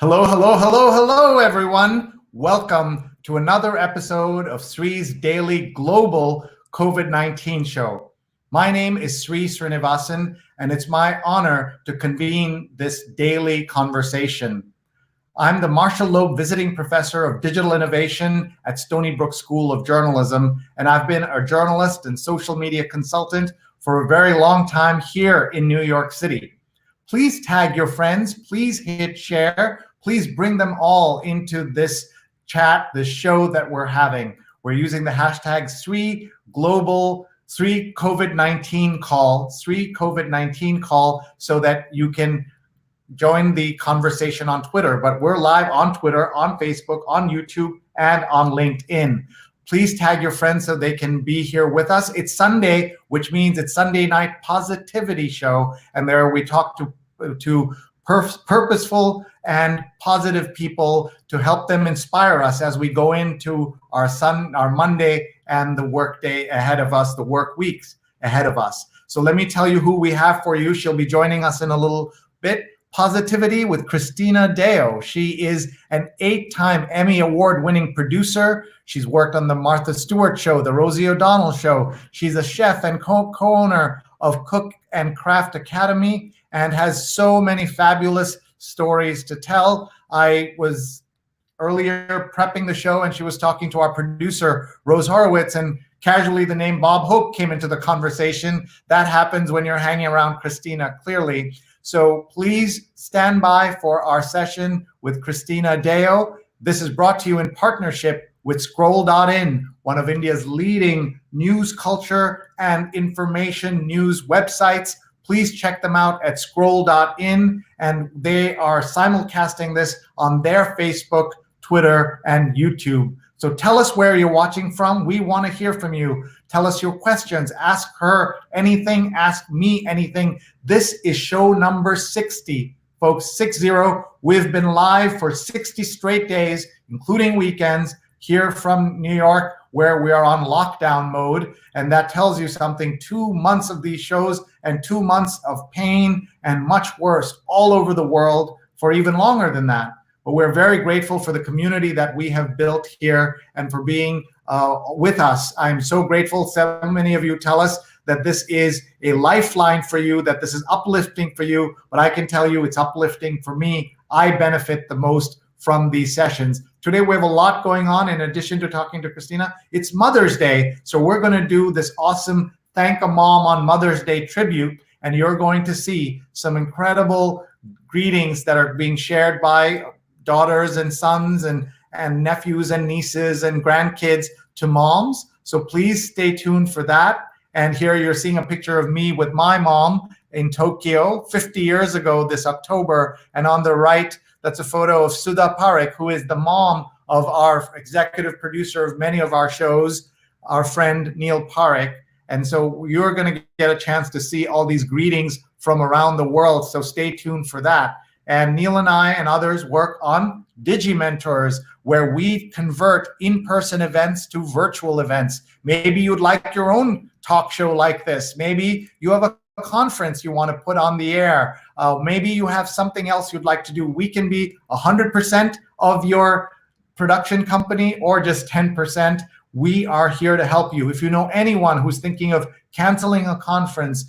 Hello, hello, hello, hello, everyone. Welcome to another episode of Sree's daily global COVID-19 show. My name is Sreenivasan, and it's my honor to convene this daily conversation. I'm the Marshall Loeb Visiting Professor of Digital Innovation at Stony Brook School of Journalism, and I've been a journalist and social media consultant for a very long time here in New York City. Please tag your friends, please hit share, please bring them all into this chat, this show that we're having. We're using the hashtag Sree COVID-19 call, so that you can join the conversation on Twitter. But we're live on Twitter, on Facebook, on YouTube, and on LinkedIn. Please tag your friends so they can be here with us. It's Sunday, which means it's Sunday night positivity show, and there we talk to purposeful and positive people to help them inspire us as we go into our Monday and the work day ahead of us, the work weeks ahead of us. So let me tell you who we have for you. She'll be joining us in a little bit. Positivity with Christina Deyo. She is an 8-time Emmy-award winning producer. She's worked on the Martha Stewart Show, the Rosie O'Donnell Show. She's a chef and co-owner of Cook and Craft Academy, and has so many fabulous stories to tell. I was earlier prepping the show, and she was talking to our producer, Rose Horowitz, and casually the name Bob Hope came into the conversation. That happens when you're hanging around Christina, clearly. So please stand by for our session with Christina Deyo. This is brought to you in partnership with Scroll.in, one of India's leading news culture and information news websites. Please check them out at Scroll.in, and they are simulcasting this on their Facebook, Twitter, and YouTube. So tell us where you're watching from. We want to hear from you. Tell us your questions. Ask her anything. Ask me anything. This is show number 60, folks, 60. We've been live for 60 straight days, including weekends, here from New York, where we are on lockdown mode. And that tells you something. 2 months of these shows and 2 months of pain and much worse all over the world for even longer than that. But we're very grateful for the community that we have built here and for being with us. I'm so grateful. So many of you tell us that this is a lifeline for you, that this is uplifting for you, but I can tell you it's uplifting for me. I benefit the most from these sessions. Today we have a lot going on. In addition to talking to Christina, it's Mother's Day. So we're going to do this awesome Thank a Mom on Mother's Day tribute, and you're going to see some incredible greetings that are being shared by daughters and sons and nephews and nieces and grandkids to moms. So please stay tuned for that. And here you're seeing a picture of me with my mom in Tokyo 50 years ago this October. And on the right, that's a photo of Sudha Parekh, who is the mom of our executive producer of many of our shows, our friend Neil Parekh. And so you're going to get a chance to see all these greetings from around the world. So stay tuned for that. And Neil and I and others work on DigiMentors, where we convert in-person events to virtual events. Maybe you'd like your own talk show like this. Maybe you have a conference you want to put on the air. Maybe you have something else you'd like to do. We can be 100% of your production company or just 10%. We are here to help you. If you know anyone who's thinking of canceling a conference,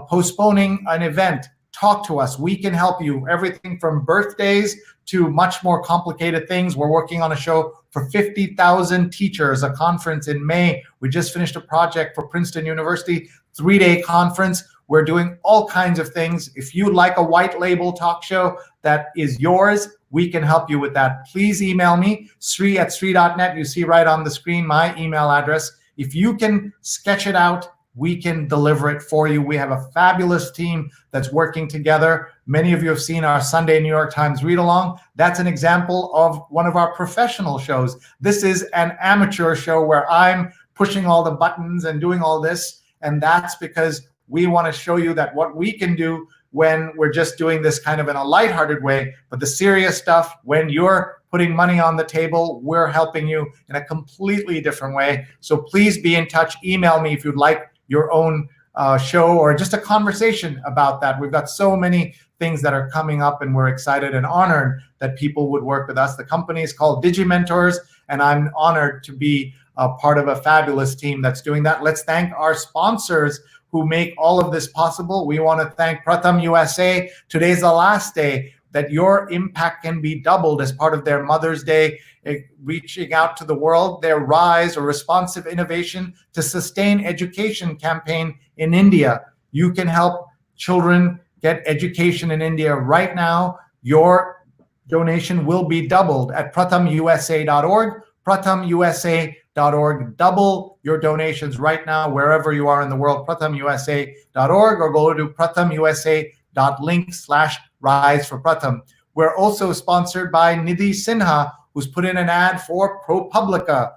postponing an event, talk to us. We can help you. Everything from birthdays to much more complicated things. We're working on a show for 50,000 teachers, a conference in May. We just finished a project for Princeton University, 3-day conference. We're doing all kinds of things. If you'd like a white label talk show that is yours, we can help you with that. Please email me, Sree@Sree.net. You see right on the screen my email address. If you can sketch it out, we can deliver it for you. We have a fabulous team that's working together. Many of you have seen our Sunday New York Times read along. That's an example of one of our professional shows. This is an amateur show where I'm pushing all the buttons and doing all this. And that's because we want to show you that what we can do when we're just doing this kind of in a lighthearted way, but the serious stuff, when you're putting money on the table, we're helping you in a completely different way. So please be in touch. Email me if you'd like your own show or just a conversation about that. We've got so many things that are coming up, and we're excited and honored that people would work with us. The company is called DigiMentors, and I'm honored to be a part of a fabulous team that's doing that. Let's thank our sponsors who make all of this possible. We want to thank Pratham USA. Today's the last day that your impact can be doubled as part of their Mother's Day, reaching out to the world, their RISE, or Responsive Innovation to Sustain Education campaign in India. You can help children get education in India right now. Your donation will be doubled at prathamusa.org, prathamusa.org. Double your donations right now, wherever you are in the world, prathamusa.org, or go to prathamusa.link/rise for Pratham. We're also sponsored by Nidhi Sinha, who's put in an ad for ProPublica.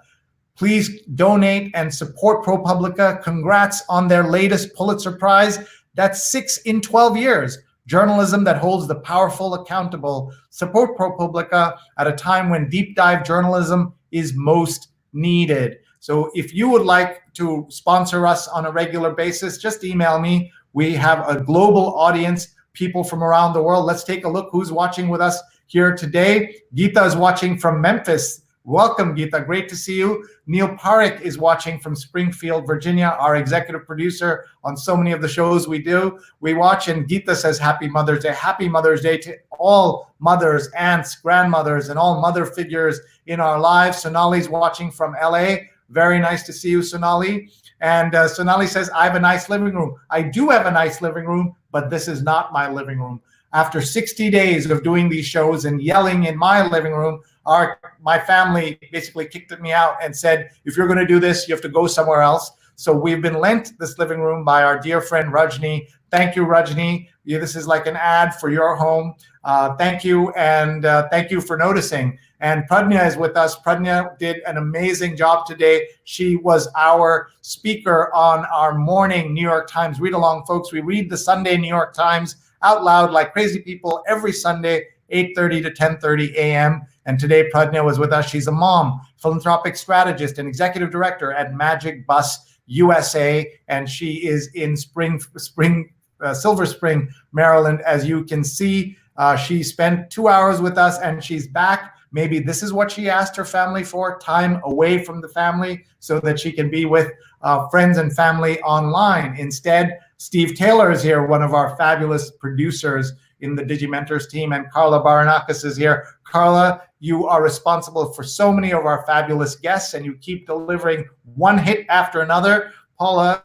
Please donate and support ProPublica. Congrats on their latest Pulitzer Prize. That's 6 in 12 years. Journalism that holds the powerful accountable. Support ProPublica at a time when deep dive journalism is most needed. So if you would like to sponsor us on a regular basis, just email me. We have a global audience, people from around the world. Let's take a look who's watching with us here today. Geeta is watching from Memphis. Welcome, Geeta. Great to see you. Neil Parekh is watching from Springfield, Virginia, our executive producer on so many of the shows we do. We watch, and Geeta says, Happy Mother's Day. Happy Mother's Day to all mothers, aunts, grandmothers, and all mother figures in our lives. Sonali's watching from LA. Very nice to see you, Sonali. And Sonali says, I have a nice living room. I do have a nice living room, but this is not my living room. After 60 days of doing these shows and yelling in my living room, my family basically kicked me out and said, if you're going to do this, you have to go somewhere else. So we've been lent this living room by our dear friend Rajni. Thank you, Rajni. This is like an ad for your home. Thank you, and thank you for noticing. And Pradnya is with us. Pradnya did an amazing job today. She was our speaker on our morning New York Times read-along, folks. We read the Sunday New York Times out loud like crazy people every Sunday, 8:30 to 10:30 a.m. And today Pradnya was with us. She's a mom, philanthropic strategist, and executive director at Magic Bus USA, and she is in Silver Spring, Maryland. As you can see, she spent 2 hours with us, and she's back. Maybe this is what she asked her family for, time away from the family so that she can be with friends and family online. Instead, Steve Taylor is here, one of our fabulous producers in the DigiMentors team, and Carla Baranakis is here. Carla, you are responsible for so many of our fabulous guests, and you keep delivering one hit after another. Carla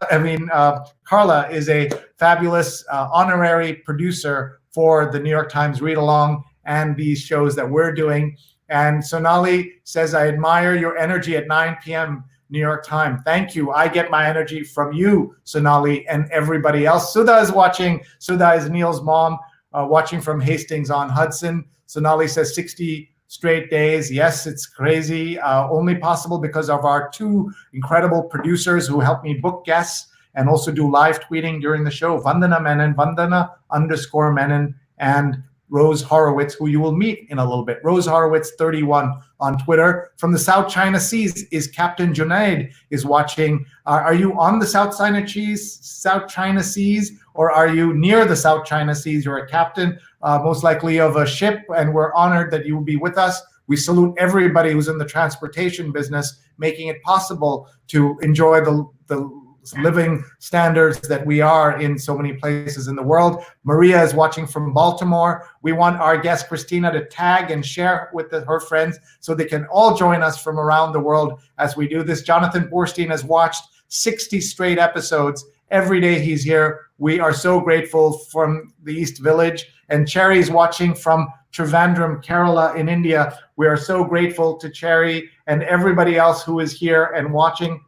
is a fabulous honorary producer for the New York Times Read Along and these shows that we're doing. And Sonali says, I admire your energy at 9 p.m. New York time. Thank you. I get my energy from you, Sonali, and everybody else. Sudha is watching. Sudha is Neil's mom, watching from Hastings on Hudson. Sonali says 60 straight days. Yes, it's crazy. Only possible because of our two incredible producers who help me book guests and also do live tweeting during the show. Vandana Menon, Vandana_Menon, and Rose Horowitz, who you will meet in a little bit. Rose Horowitz 31 on Twitter. From the South China Seas is Captain Junaid is watching. Are you on the South China Seas, or are you near the South China Seas? You're a captain, most likely of a ship, and we're honored that you will be with us. We salute everybody who's in the transportation business, making it possible to enjoy the living standards that we are in so many places in the world. Maria is watching from Baltimore. We want our guest Christina to tag and share with her friends so they can all join us from around the world as we do this. Jonathan Borstein has watched 60 straight episodes. Every day he's here. We are so grateful from the East Village. And Cherry's watching from Trivandrum, Kerala in India. We are so grateful to Cherry and everybody else who is here and watching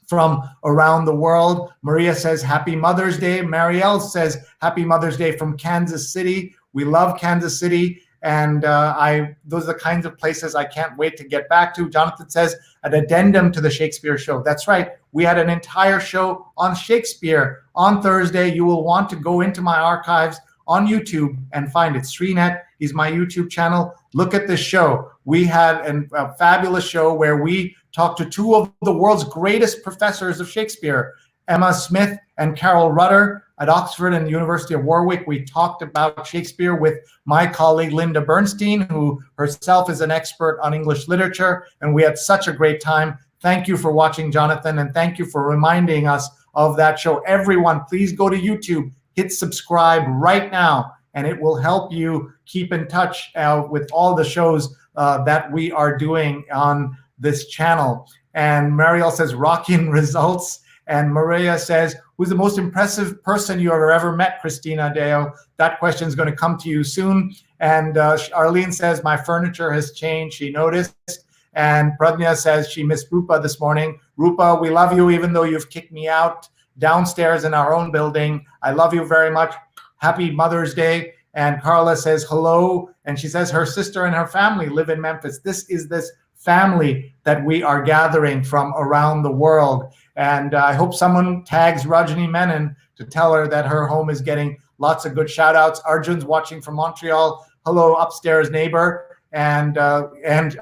from around the world. Maria says, Happy Mother's Day. Marielle says, Happy Mother's Day from Kansas City. We love Kansas City. And those are the kinds of places I can't wait to get back to. Jonathan says, an addendum to the Shakespeare show. That's right. We had an entire show on Shakespeare on Thursday. You will want to go into my archives on YouTube and find it. SreeNet is my YouTube channel. Look at this show. We had a fabulous show where we talked to two of the world's greatest professors of Shakespeare, Emma Smith and Carol Rutter. at Oxford and the University of Warwick. We talked about Shakespeare with my colleague Linda Bernstein, who herself is an expert on English literature, and we had such a great time. Thank you for watching, Jonathan, and thank you for reminding us of that show. Everyone, please go to YouTube, hit subscribe right now, and it will help you keep in touch with all the shows that we are doing on this channel. And Mariel says, rocking results. And Maria says, who's the most impressive person you have ever met, Christina Deyo? That question is going to come to you soon. And Arlene says, my furniture has changed. She noticed. And Pradnya says she missed Rupa this morning. Rupa, we love you even though you've kicked me out downstairs in our own building. I love you very much. Happy Mother's Day. And Carla says hello. And she says her sister and her family live in Memphis. This is this family that we are gathering from around the world. And I hope someone tags Rajani Menon to tell her that her home is getting lots of good shout outs. Arjun's watching from Montreal. Hello, upstairs neighbor. And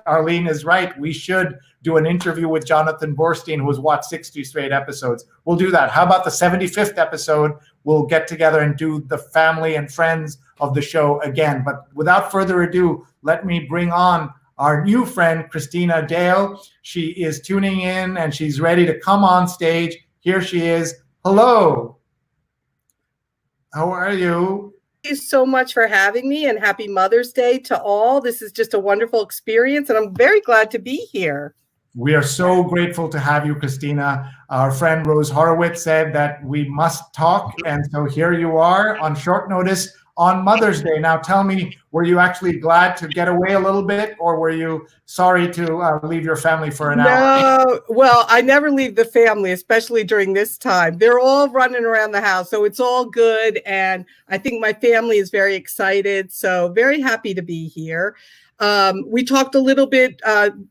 Arlene is right. We should do an interview with Jonathan Borstein, who has watched 60 straight episodes. We'll do that. How about the 75th episode? We'll get together and do the family and friends of the show again. But without further ado, let me bring on our new friend, Christina Deyo. She is tuning in and she's ready to come on stage. Here she is. Hello. How are you? Thank you so much for having me, and happy Mother's Day to all. This is just a wonderful experience, and I'm very glad to be here. We are so grateful to have you, Christina. Our friend Rose Horowitz said that we must talk, and so here you are on short notice on Mother's Day. Now tell me, were you actually glad to get away a little bit, or were you sorry to leave your family for an hour? No, well, I never leave the family, especially during this time. They're all running around the house, so it's all good, and I think my family is very excited, so very happy to be here. We talked a little bit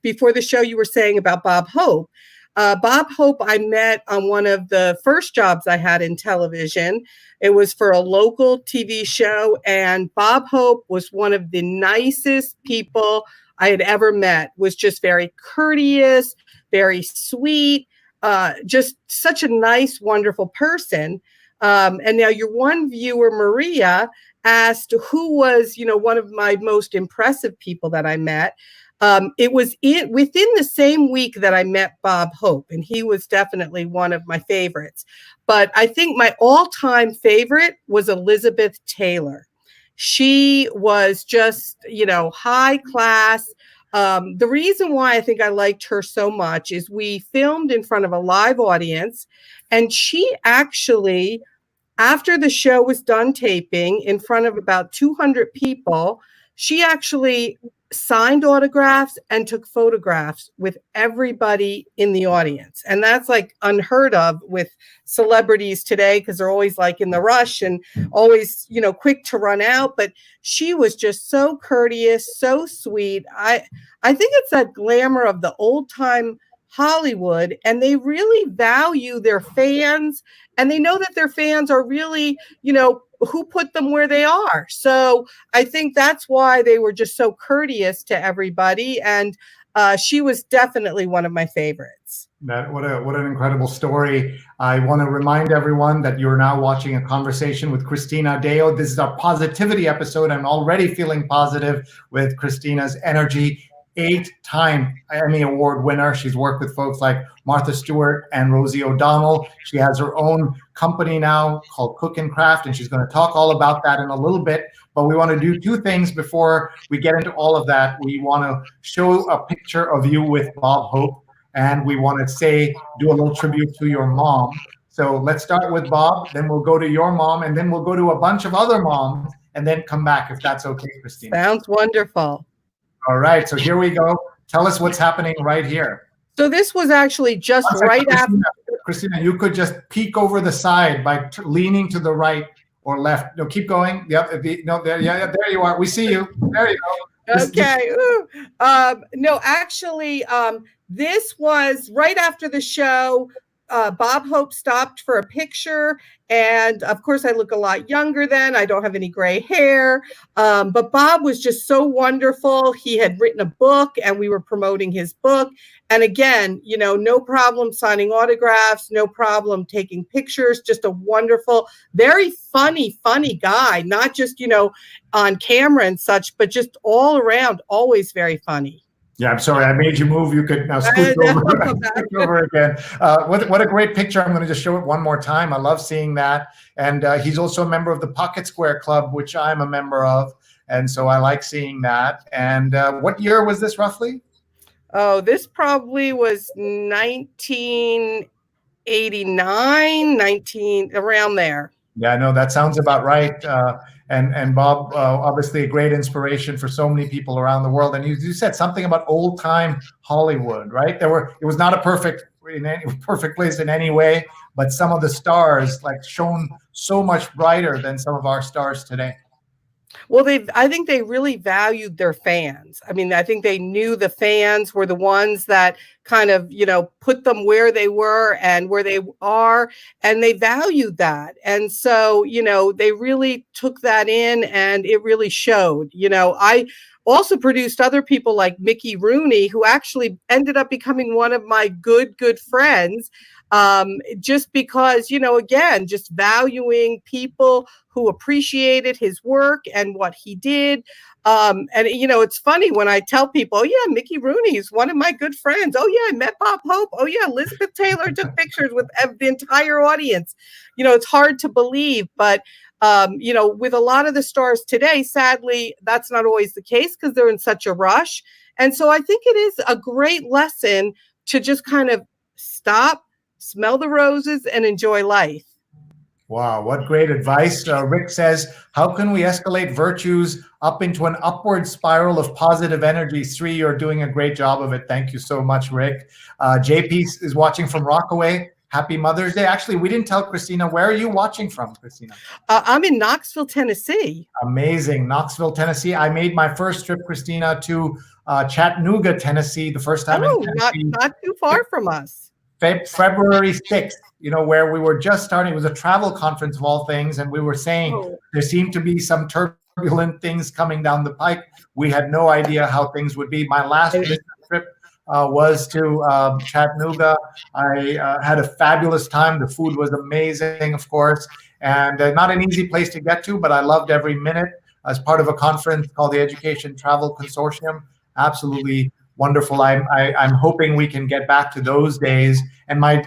before the show. You were saying about Bob Hope. Bob Hope I met on one of the first jobs I had in television. It was for a local TV show, and Bob Hope was one of the nicest people I had ever met. Was just very courteous, very sweet, just such a nice, wonderful person. And now your one viewer, Maria, asked who was, one of my most impressive people that I met. It was within the same week that I met Bob Hope, and he was definitely one of my favorites. But I think my all-time favorite was Elizabeth Taylor. She was just, high class. The reason why I think I liked her so much is we filmed in front of a live audience, and she actually, after the show was done taping in front of about 200 people, she actually signed autographs and took photographs with everybody in the audience. And that's like unheard of with celebrities today, because they're always like in the rush and always, quick to run out. But she was just so courteous, so sweet. I think it's that glamour of the old time Hollywood, and they really value their fans, and they know that their fans are really, who put them where they are. So I think that's why they were just so courteous to everybody. And she was definitely one of my favorites. What an incredible story. I want to remind everyone that you're now watching a conversation with Christina Deyo. This is our positivity episode. I'm already feeling positive with Christina's energy. 8-time Emmy-award winner. She's worked with folks like Martha Stewart and Rosie O'Donnell. She has her own company now called Cook and Craft, and she's going to talk all about that in a little bit. But we want to do two things before we get into all of that. We want to show a picture of you with Bob Hope, and we want to do a little tribute to your mom. So let's start with Bob, then we'll go to your mom, and then we'll go to a bunch of other moms, and then come back, if that's okay, Christina. Sounds wonderful. All right, so here we go. Tell us what's happening right here. So this was actually just right after. Christina, you could just peek over the side by leaning to the right or left. No, keep going. Yep. There you are. We see you. There you go. Okay. No, actually, this was right after the show. Bob Hope stopped for a picture. And of course, I look a lot younger then. I don't have any gray hair. But Bob was just so wonderful. He had written a book and we were promoting his book. And again, no problem signing autographs, no problem taking pictures, just a wonderful, very funny guy, not just, on camera and such, but just all around, always very funny. Yeah, I'm sorry, I made you move. You could now scoot over again. What a great picture. I'm going to just show it one more time. I love seeing that. And he's also a member of the Pocket Square Club, which I'm a member of. And so I like seeing that. And what year was this roughly? Oh, this probably was 1989, around there. Yeah, no, that sounds about right. And Bob, obviously a great inspiration for so many people around the world. And you said something about old time Hollywood, right? It was not a perfect place in any way, but some of the stars like shone so much brighter than some of our stars today. Well, I think they really valued their fans. I mean, I think they knew the fans were the ones that kind of, put them where they were and where they are, and they valued that. And so, they really took that in and it really showed. I also produced other people like Mickey Rooney, who actually ended up becoming one of my good friends. Just because, again, just valuing people who appreciated his work and what he did. And, it's funny when I tell people, oh, yeah, Mickey Rooney is one of my good friends. Oh, yeah, I met Bob Hope. Oh, yeah, Elizabeth Taylor took pictures with the entire audience. It's hard to believe, but with a lot of the stars today, sadly, that's not always the case because they're in such a rush. And so I think it is a great lesson to just kind of stop, smell the roses, and enjoy life. Wow, what great advice. Rick says, how can we escalate virtues up into an upward spiral of positive energy? Sree, you're doing a great job of it. Thank you so much, Rick. JP is watching from Rockaway. Happy Mother's Day. Actually, we didn't tell Christina. Where are you watching from, Christina? I'm in Knoxville, Tennessee. Amazing. Knoxville, Tennessee. I made my first trip, Christina, to Chattanooga, Tennessee, the first time in Tennessee. Not too far from us. February 6th, where we were just starting. It was a travel conference of all things. And we were saying there seemed to be some turbulent things coming down the pike. We had no idea how things would be. My last business trip was to Chattanooga. I had a fabulous time. The food was amazing, of course, and not an easy place to get to, but I loved every minute as part of a conference called the Education Travel Consortium. Absolutely wonderful. I'm hoping we can get back to those days. And my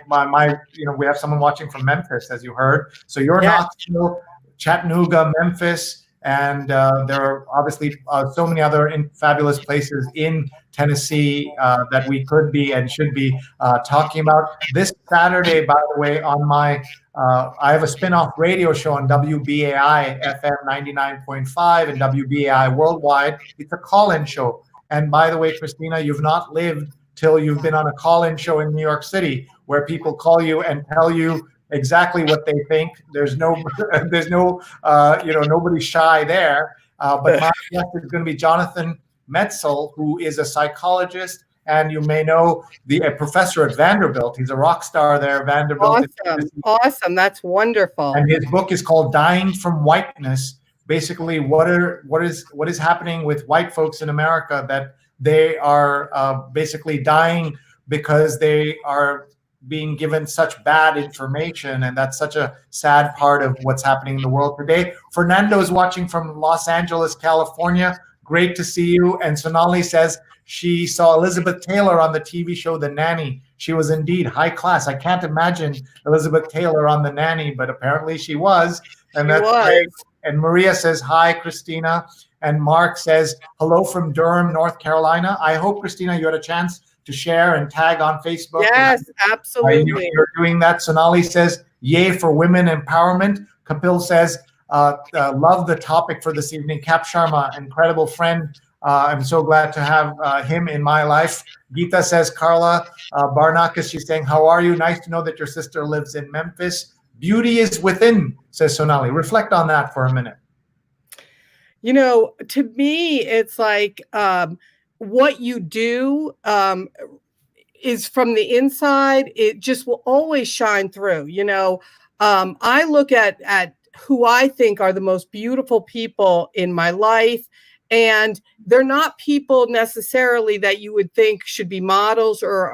we have someone watching from Memphis, as you heard. So you're Knoxville, Chattanooga, Memphis, and there are obviously so many other fabulous places in Tennessee that we could be and should be talking about. This Saturday, by the way, on my I have a spin-off radio show on WBAI FM 99.5 and WBAI Worldwide. It's a call-in show. And by the way, Christina, you've not lived till you've been on a call-in show in New York City where people call you and tell you exactly what they think. There's nobody shy there. But my guest is going to be Jonathan Metzl, who is a psychologist, and you may know a professor at Vanderbilt. He's a rock star there, Vanderbilt. Awesome. That's wonderful. And his book is called Dying from Whiteness. Basically, what is happening with white folks in America, that they are basically dying because they are being given such bad information, and that's such a sad part of what's happening in the world today. Fernando is watching from Los Angeles, California. Great to see you. And Sonali says she saw Elizabeth Taylor on the TV show The Nanny. She was indeed high class. I can't imagine Elizabeth Taylor on The Nanny, but apparently she was. And that's great. And Maria says, hi, Christina. And Mark says, hello from Durham, North Carolina. I hope, Christina, you had a chance to share and tag on Facebook. Yes, absolutely. You're doing that. Sonali says, yay for women empowerment. Kapil says, love the topic for this evening. Cap Sharma, incredible friend. I'm so glad to have him in my life. Geeta says, Carla Barnakas, she's saying, how are you? Nice to know that your sister lives in Memphis. Beauty is within, says Sonali. Reflect on that for a minute. To me, it's like what you do is from the inside, it just will always shine through. I look at who I think are the most beautiful people in my life, and they're not people necessarily that you would think should be models or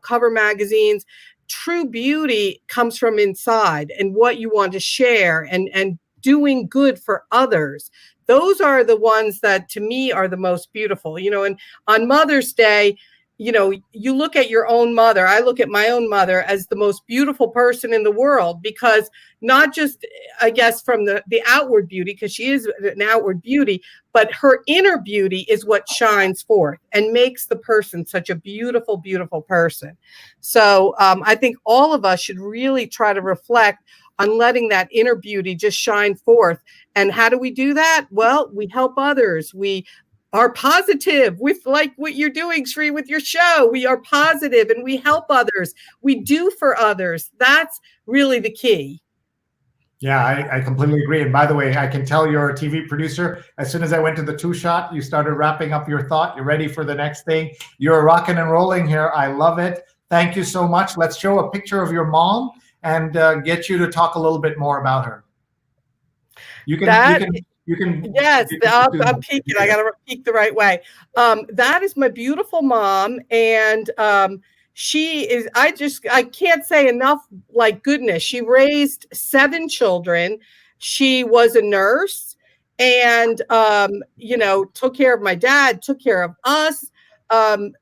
cover magazines. True beauty comes from inside and what you want to share and doing good for others. Those are the ones that to me are the most beautiful. And on Mother's Day, you look at your own mother. I look at my own mother as the most beautiful person in the world, because not just, I guess, from the outward beauty, because she is an outward beauty, but her inner beauty is what shines forth and makes the person such a beautiful, beautiful person. So I think all of us should really try to reflect on letting that inner beauty just shine forth. And how do we do that? Well, we help others. We are positive with like what you're doing, Sree, with your show. We are positive and we help others. We do for others. That's really the key. Yeah, I completely agree. And by the way, I can tell you're a TV producer. As soon as I went to the 2-shot, you started wrapping up your thought. You're ready for the next thing. You're rocking and rolling here. I love it. Thank you so much. Let's show a picture of your mom and get you to talk a little bit more about her. You can. Yes, I'm peeking. I got to peek the right way. That is my beautiful mom, and she is. I can't say enough. Like goodness, she raised 7 children. She was a nurse, and took care of my dad, took care of us.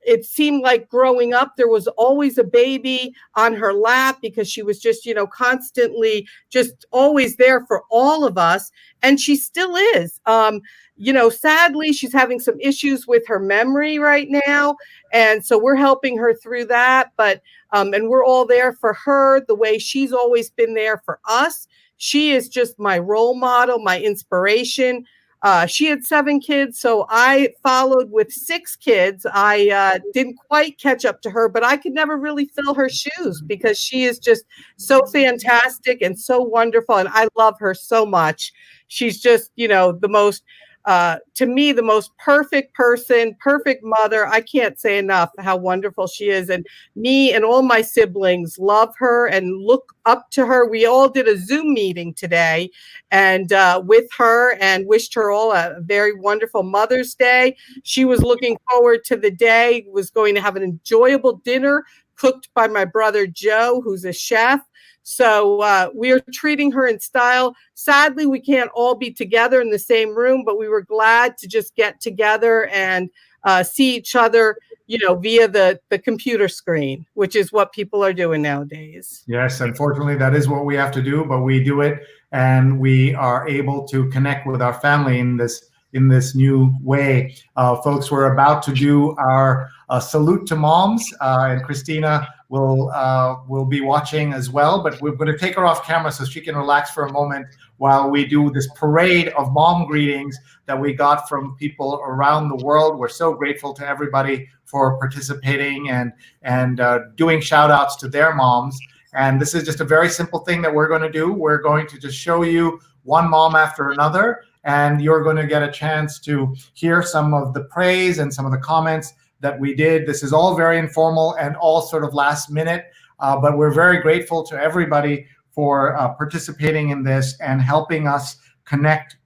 It seemed like growing up, there was always a baby on her lap because she was just, constantly just always there for all of us. And she still is. Sadly, she's having some issues with her memory right now. And so we're helping her through that. But and we're all there for her the way she's always been there for us. She is just my role model, my inspiration. She had 7 kids, so I followed with 6 kids. I didn't quite catch up to her, but I could never really fill her shoes because she is just so fantastic and so wonderful, and I love her so much. She's just, the most, to me, the most perfect person, perfect mother. I can't say enough how wonderful she is. And me and all my siblings love her and look up to her. We all did a Zoom meeting today and with her, and wished her all a very wonderful Mother's Day. She was looking forward to the day, was going to have an enjoyable dinner cooked by my brother Joe, who's a chef. So we are treating her in style. Sadly, we can't all be together in the same room, but we were glad to just get together and see each other, via the computer screen, which is what people are doing nowadays. Yes, unfortunately, that is what we have to do, but we do it, and we are able to connect with our family in this new way. Folks, we're about to do our salute to moms, and Christina will be watching as well, but we're going to take her off camera so she can relax for a moment while we do this parade of mom greetings that we got from people around the world. We're so grateful to everybody for participating and doing shout outs to their moms. And this is just a very simple thing that we're going to do. We're going to just show you one mom after another, and you're going to get a chance to hear some of the praise and some of the comments that we did. This is all very informal and all sort of last minute, but we're very grateful to everybody for participating in this and helping us connect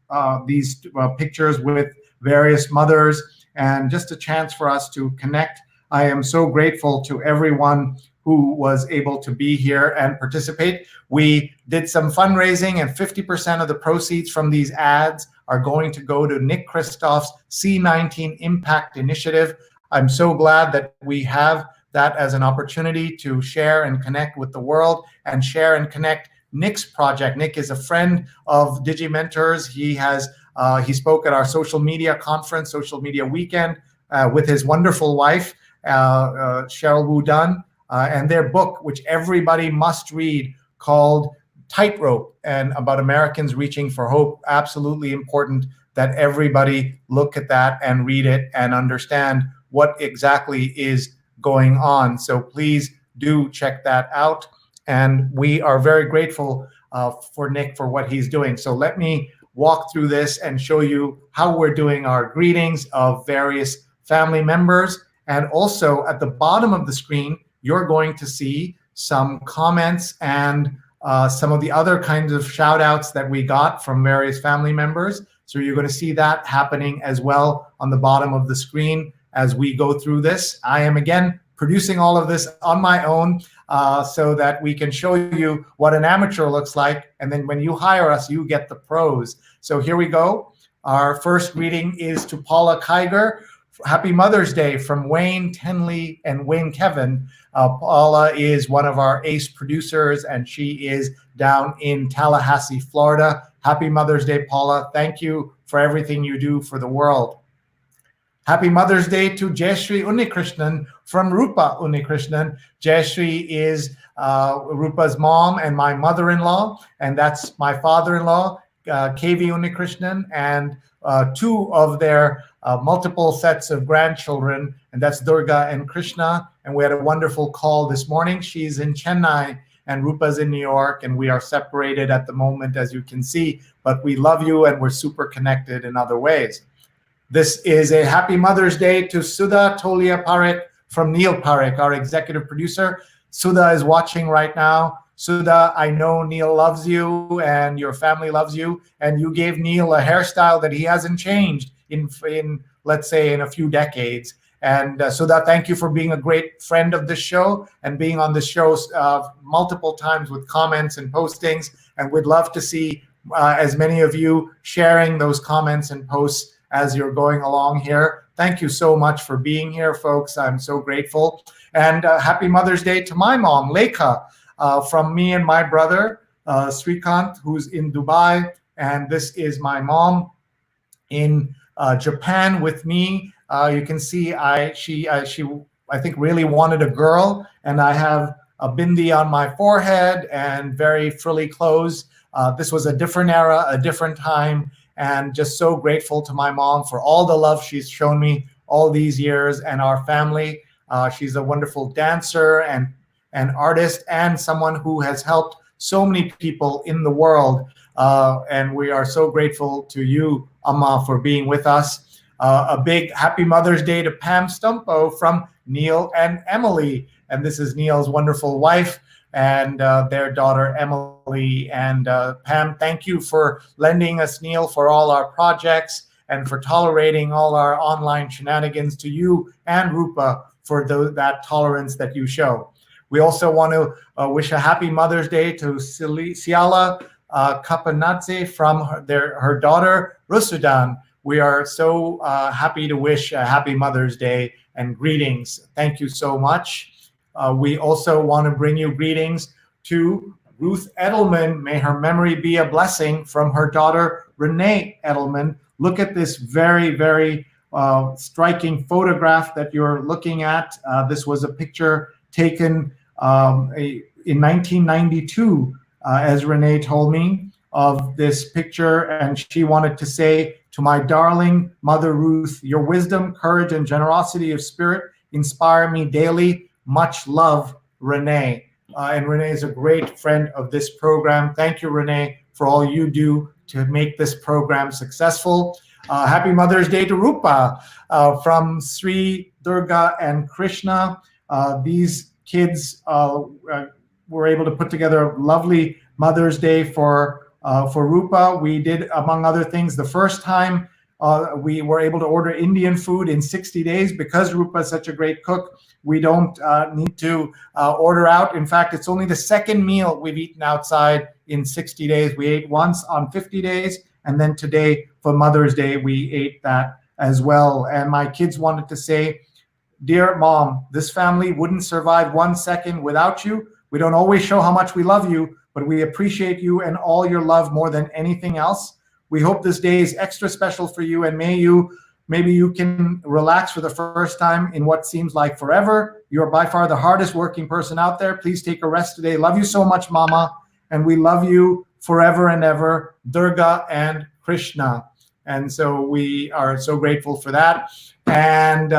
these pictures with various mothers, and just a chance for us to connect. I am so grateful to everyone who was able to be here and participate. We did some fundraising, and 50% of the proceeds from these ads are going to go to Nick Kristoff's C19 Impact Initiative. I'm so glad that we have that as an opportunity to share and connect with the world and share and connect Nick's project. Nick is a friend of DigiMentors. He spoke at our social media conference, social media weekend, with his wonderful wife, Cheryl Wu Dunn, and their book, which everybody must read, called Tightrope, and about Americans reaching for hope. Absolutely important that everybody look at that and read it and understand what exactly is going on. So please do check that out. And we are very grateful for Nick for what he's doing. So let me walk through this and show you how we're doing our greetings of various family members. And also at the bottom of the screen, you're going to see some comments and some of the other kinds of shout outs that we got from various family members. So you're going to see that happening as well on the bottom of the screen as we go through this. I am again producing all of this on my own so that we can show you what an amateur looks like. And then when you hire us, you get the pros. So here we go. Our first greeting is to Paula Kiger. Happy Mother's Day from Wayne Tenley and Wayne Kevin. Paula is one of our ace producers, and she is down in Tallahassee, Florida. Happy Mother's Day, Paula. Thank you for everything you do for the world. Happy Mother's Day to Jayashree Unnikrishnan from Rupa Unnikrishnan. Jayashree is Rupa's mom and my mother-in-law, and that's my father-in-law, KV Unnikrishnan, and two of their multiple sets of grandchildren, and that's Durga and Krishna. And we had a wonderful call this morning. She's in Chennai and Rupa's in New York, and we are separated at the moment, as you can see, but we love you and we're super connected in other ways. This is a happy Mother's Day to Sudha Tolia Parekh from Neil Parekh, our executive producer. Sudha is watching right now. Sudha, I know Neil loves you and your family loves you, and you gave Neil a hairstyle that he hasn't changed in let's say, in a few decades. And Sudha, thank you for being a great friend of this show and being on this show multiple times with comments and postings. And we'd love to see as many of you sharing those comments and posts as you're going along here. Thank you so much for being here, folks. I'm so grateful. And happy Mother's Day to my mom, Lekha, from me and my brother, Srikant, who's in Dubai. And this is my mom in Japan with me. You can see she I think really wanted a girl, and I have a bindi on my forehead and very frilly clothes. This was a different era, a different time, and just so grateful to my mom for all the love she's shown me all these years and our family. She's a wonderful dancer and an artist and someone who has helped so many people in the world. And we are so grateful to you, Amma, for being with us. A big happy Mother's Day to Pam Stumpo from Neil and Emily. And this is Neil's wonderful wife and their daughter, Emily. And Pam, thank you for lending us Neil for all our projects and for tolerating all our online shenanigans, to you and Rupa for that tolerance that you show. We also want to wish a happy Mother's Day to Siala Kapanadze from her daughter, Rusudan. We are so happy to wish a happy Mother's Day and greetings. Thank you so much. We also want to bring you greetings to Ruth Edelman. May her memory be a blessing, from her daughter, Renee Edelman. Look at this very, very striking photograph that you're looking at. This was a picture taken in 1992, as Renee told me, of this picture. And she wanted to say, to my darling mother, Ruth, your wisdom, courage, and generosity of spirit inspire me daily. Much love, Renee. And Renee is a great friend of this program. Thank you, Renee, for all you do to make this program successful. Happy Mother's Day to Rupa from Sree, Durga, and Krishna. These kids were able to put together a lovely Mother's Day for Rupa. We did, among other things, the first time we were able to order Indian food in 60 days. Because Rupa is such a great cook, we don't need to order out. In fact, it's only the second meal we've eaten outside in 60 days. We ate once on 50 days, and then today for Mother's Day, we ate that as well. And my kids wanted to say, dear Mom, this family wouldn't survive 1 second without you. We don't always show how much we love you, but we appreciate you and all your love more than anything else. We hope this day is extra special for you, and maybe you can relax for the first time in what seems like forever. You're by far the hardest working person out there. Please take a rest today. Love you so much, Mama, and we love you forever and ever, Durga and Krishna. And so we are so grateful for that. And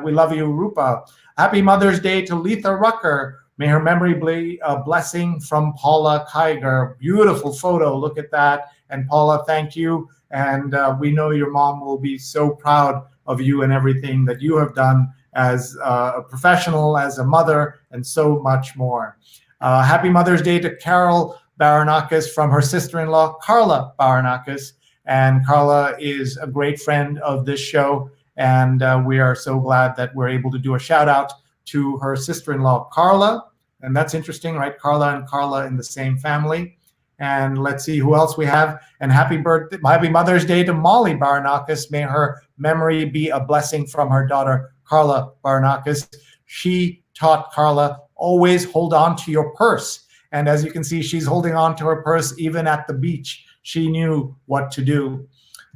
we love you, Rupa. Happy Mother's Day to Letha Rucker. May her memory be a blessing, from Paula Kiger. Beautiful photo. Look at that. And Paula, thank you. And we know your mom will be so proud of you and everything that you have done as a professional, as a mother, and so much more. Happy Mother's Day to Carol Baranakis from her sister-in-law, Carla Baranakis. And Carla is a great friend of this show. And we are so glad that we're able to do a shout out to her sister-in-law, Carla. And that's interesting, right? Carla and Carla in the same family. And let's see who else we have. And happy Mother's Day to Molly Baranakis. May her memory be a blessing from her daughter, Carla Baranakis. She taught Carla, always hold on to your purse. And as you can see, she's holding on to her purse even at the beach. She knew what to do.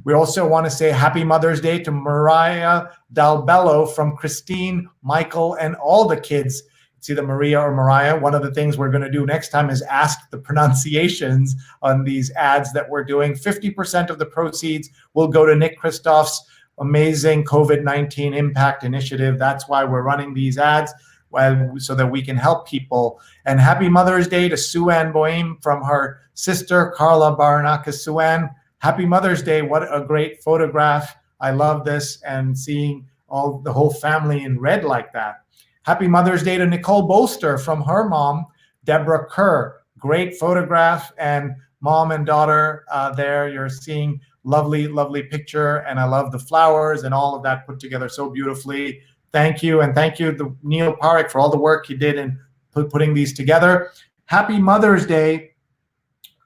We also want to say happy Mother's Day to Mariah Dalbello from Christine, Michael, and all the kids. It's either Maria or Mariah. One of the things we're going to do next time is ask the pronunciations on these ads that we're doing. 50% of the proceeds will go to Nick Kristoff's amazing COVID-19 impact initiative. That's why we're running these ads, so that we can help people. And happy Mother's Day to Sue-Ann Boehm from her sister, Carla Baranakis. Sue-Ann, happy Mother's Day. What a great photograph. I love this, and seeing the whole family in red like that. Happy Mother's Day to Nicole Bolster from her mom, Deborah Kerr. Great photograph, and mom and daughter there. You're seeing lovely, lovely picture, and I love the flowers and all of that put together so beautifully. Thank you, and thank you to Neil Parekh for all the work he did in putting these together. Happy Mother's Day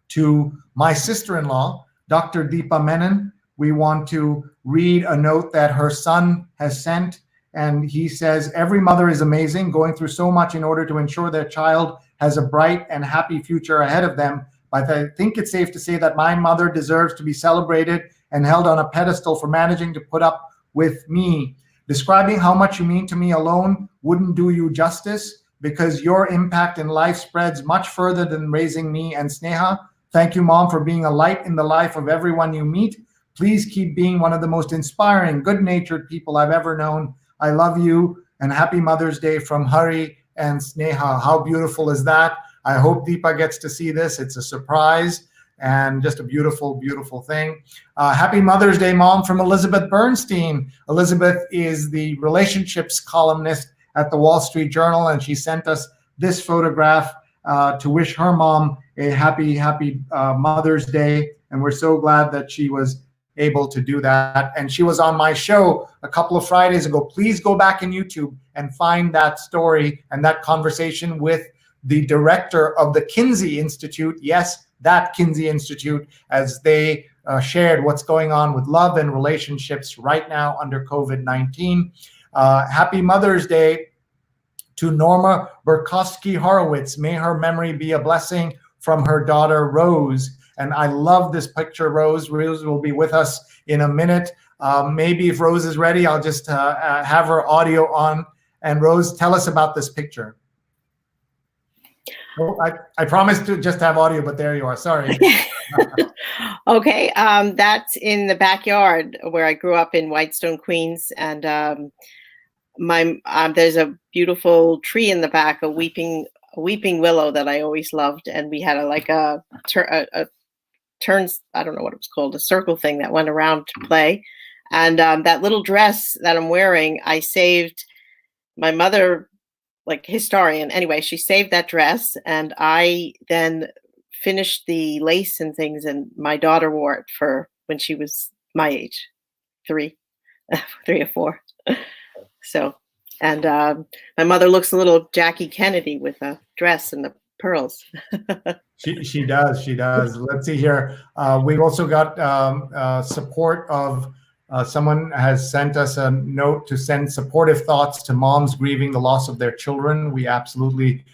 to my sister-in-law, Dr. Deepa Menon. We want to read a note that her son has sent, and he says, every mother is amazing, going through so much in order to ensure their child has a bright and happy future ahead of them. But I think it's safe to say that my mother deserves to be celebrated and held on a pedestal for managing to put up with me. Describing how much you mean to me alone wouldn't do you justice, because your impact in life spreads much further than raising me and Sneha. Thank you, Mom, for being a light in the life of everyone you meet. Please keep being one of the most inspiring, good-natured people I've ever known. I love you, and happy Mother's Day from Hari and Sneha. How beautiful is that? I hope Deepa gets to see this. It's a surprise and just a beautiful, beautiful thing. Happy Mother's Day, Mom, from Elizabeth Bernstein. Elizabeth is the relationships columnist at the Wall Street Journal, and she sent us this photograph to wish her mom a happy, happy Mother's Day. And we're so glad that she was able to do that. And she was on my show a couple of Fridays ago. Please go back in YouTube and find that story and that conversation with the director of the Kinsey Institute. Yes, that Kinsey Institute, as they shared what's going on with love and relationships right now under COVID-19. Happy Mother's Day to Norma Burkowski Horowitz. May her memory be a blessing, from her daughter, Rose. And I love this picture, Rose. Rose will be with us in a minute. Maybe if Rose is ready, I'll just have her audio on. And Rose, tell us about this picture. Oh, I promised to just have audio, but there you are. Sorry. Okay, that's in the backyard where I grew up in Whitestone, Queens, and there's a beautiful tree in the back, a weeping willow that I always loved, and we had a turns, I don't know what it was called, a circle thing that went around to play, and that little dress that I'm wearing, I saved. My mother, like historian, anyway, she saved that dress, and I then finished the lace and things, and my daughter wore it for when she was my age, 3 or 4. So, and my mother looks a little Jackie Kennedy with a dress and the pearls. She does. Let's see here. We've also got support of someone has sent us a note to send supportive thoughts to moms grieving the loss of their children. We absolutely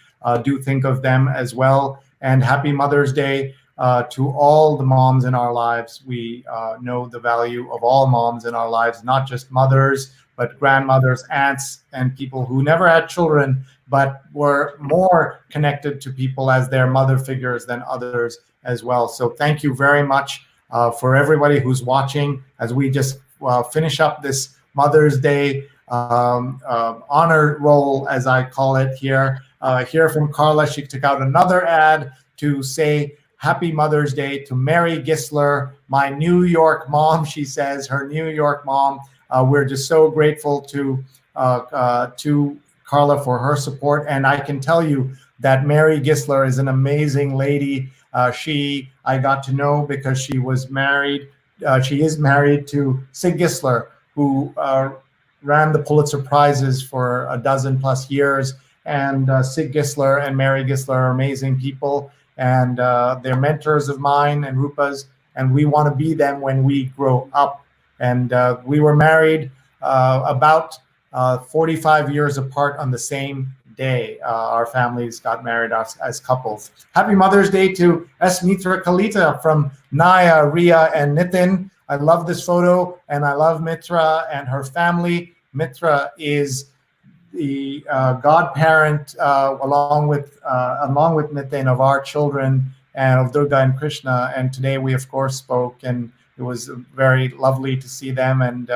do think of them as well. And happy Mother's Day to all the moms in our lives. We know the value of all moms in our lives, not just mothers, but grandmothers, aunts, and people who never had children, but were more connected to people as their mother figures than others as well. So thank you very much for everybody who's watching as we just finish up this Mother's Day honor roll, as I call it here. Here from Carla, she took out another ad to say Happy Mother's Day to Mary Gisler, my New York mom, she says, her New York mom. We're just so grateful to Carla for her support. And I can tell you that Mary Gisler is an amazing lady. I got to know because she was married. She is married to Sig Gisler, who ran the Pulitzer Prizes for a dozen plus years. And Sig Gisler and Mary Gisler are amazing people. And they're mentors of mine and Rupa's. And we want to be them when we grow up. And we were married about 45 years apart on the same day. Our families got married as couples. Happy Mother's Day to S. Mitra Kalita from Naya, Ria, and Nitin. I love this photo, and I love Mitra and her family. Mitra is the godparent, along with Nitin, of our children and of Durga and Krishna. And today we, of course, spoke, and it was very lovely to see them. And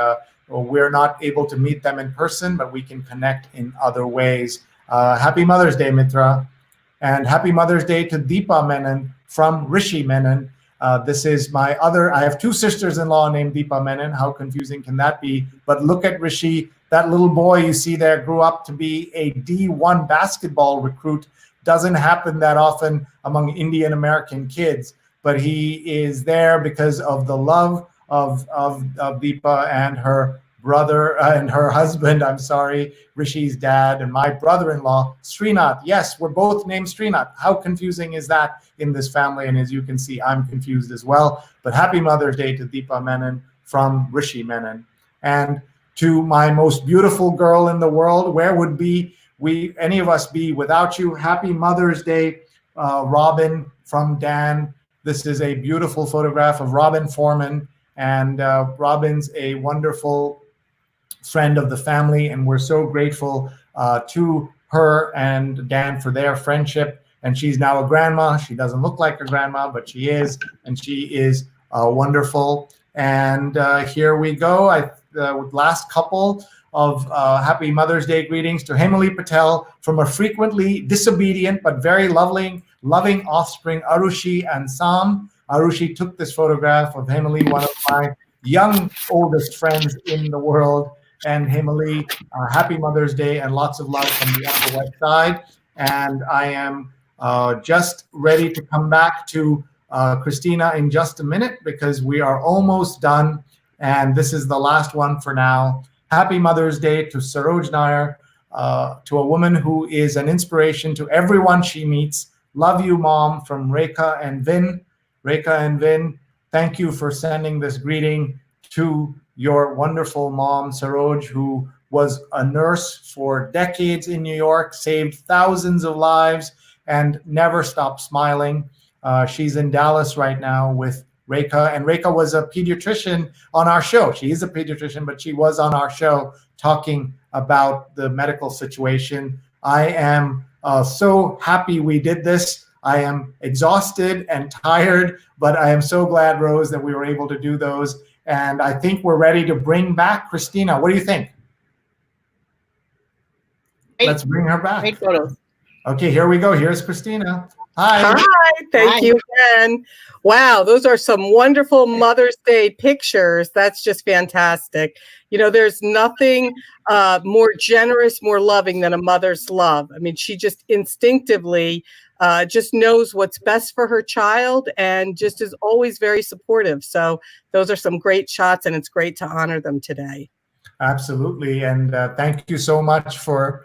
we're not able to meet them in person, but we can connect in other ways. Happy Mother's Day, Mitra. And happy Mother's Day to Deepa Menon from Rishi Menon. This is my I have two sisters-in-law named Deepa Menon. How confusing can that be? But look at Rishi. That little boy you see there grew up to be a D1 basketball recruit. Doesn't happen that often among Indian American kids, but he is there because of the love of Deepa and her brother and her husband, Rishi's dad, and my brother-in-law, Srinath. Yes, we're both named Srinath. How confusing is that in this family? And as you can see, I'm confused as well. But happy Mother's Day to Deepa Menon from Rishi Menon. And to my most beautiful girl in the world, where would any of us be without you? Happy Mother's Day, Robin from Dan. This is a beautiful photograph of Robin Foreman. And Robin's a wonderful friend of the family, and we're so grateful to her and Dan for their friendship. And she's now a grandma. She doesn't look like a grandma, but she is, and she is wonderful. And here we go. Last couple of happy Mother's Day greetings to Hemali Patel from a frequently disobedient but very loving offspring, Arushi and Sam. Arushi took this photograph of Hemali, one of my young oldest friends in the world. And Hemali, happy Mother's Day and lots of love from the Upper West Side. And I am just ready to come back to Christina in just a minute because we are almost done. And this is the last one for now. Happy Mother's Day to Saroj Nair, to a woman who is an inspiration to everyone she meets. Love you, Mom, from Rekha and Vin. Rekha and Vin, thank you for sending this greeting to your wonderful mom, Saroj, who was a nurse for decades in New York, saved thousands of lives, and never stopped smiling. She's in Dallas right now with Rekha, and Rekha was a pediatrician on our show. She is a pediatrician, but she was on our show talking about the medical situation. I am so happy we did this. I am exhausted and tired, but I am so glad, Rose, that we were able to do those. And I think we're ready to bring back Christina. What do you think? Great. Let's bring her back. Great photos. Okay, here we go. Here's Christina. Hi. Hi, thank you again. Wow, those are some wonderful Mother's Day pictures. That's just fantastic. You know, there's nothing more generous, more loving than a mother's love. I mean, she just instinctively just knows what's best for her child and just is always very supportive. So those are some great shots, and it's great to honor them today. Absolutely. And thank you so much for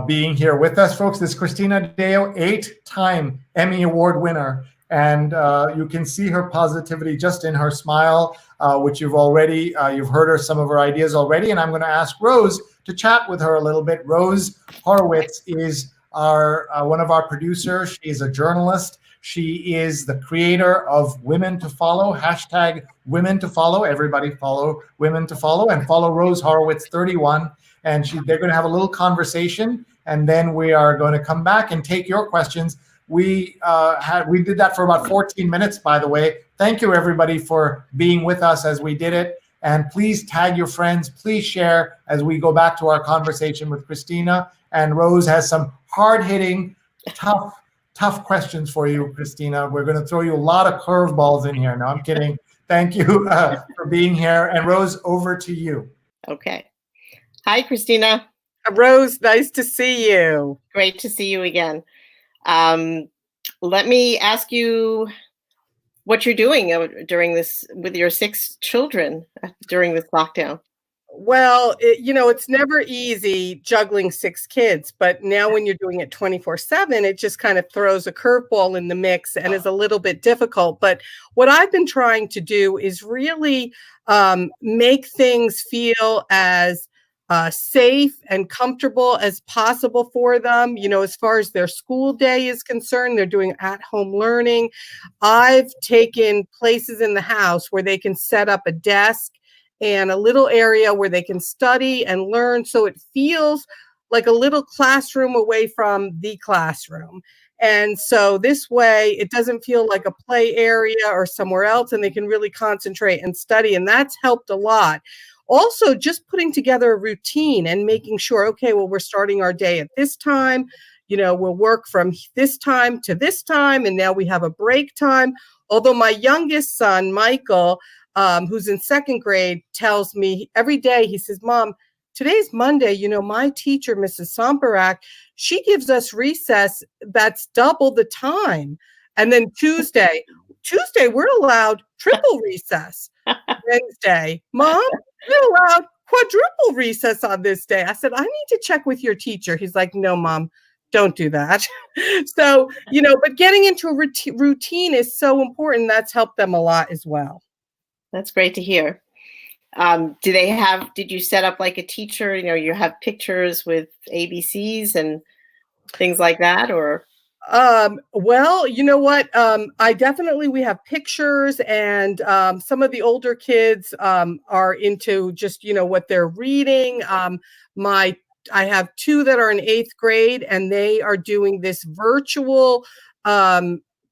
being here with us, folks. This is Christina Deyo, 8-time Emmy-award winner. And you can see her positivity just in her smile, which you've heard some of her ideas already. And I'm going to ask Rose to chat with her a little bit. Rose Horowitz is one of our producers. She is a journalist. She is the creator of Women to Follow, hashtag Women to Follow. Everybody follow Women to Follow and follow Rose Horowitz 31. And they're going to have a little conversation, and then we are going to come back and take your questions. We did that for about 14 minutes, by the way. Thank you, everybody, for being with us as we did it. And please tag your friends. Please share as we go back to our conversation with Christina. And Rose has some hard-hitting, tough questions for you, Christina. We're going to throw you a lot of curveballs in here. No, I'm kidding. Thank you for being here. And Rose, over to you. Okay. Hi, Christina. Rose, nice to see you. Great to see you again. Let me ask you what you're doing during this with your 6 children during this lockdown. Well, it's never easy juggling 6 kids, but now when you're doing it 24/7, it just kind of throws a curveball in the mix and is a little bit difficult. But what I've been trying to do is really make things feel as safe and comfortable as possible for them. As far as their school day is concerned, they're doing at-home learning. I've taken places in the house where they can set up a desk and a little area where they can study and learn. So it feels like a little classroom away from the classroom. And so this way, it doesn't feel like a play area or somewhere else, and they can really concentrate and study. And that's helped a lot. Also, just putting together a routine and making sure, okay, well, we're starting our day at this time. We'll work from this time to this time. And now we have a break time. Although my youngest son, Michael, who's in 2nd grade, tells me every day, he says, Mom, today's Monday, my teacher, Mrs. Somperak, she gives us recess that's double the time. And then Tuesday, we're allowed triple recess. Wednesday, Mom, we're allowed quadruple recess on this day. I said, I need to check with your teacher. He's like, no, Mom, don't do that. So, but getting into a routine is so important. That's helped them a lot as well. That's great to hear. Did you set up like a teacher, you have pictures with ABCs and things like that, or? Well, you know what? We have pictures, and some of the older kids are into just, what they're reading. I have 2 that are in 8th grade, and they are doing this virtual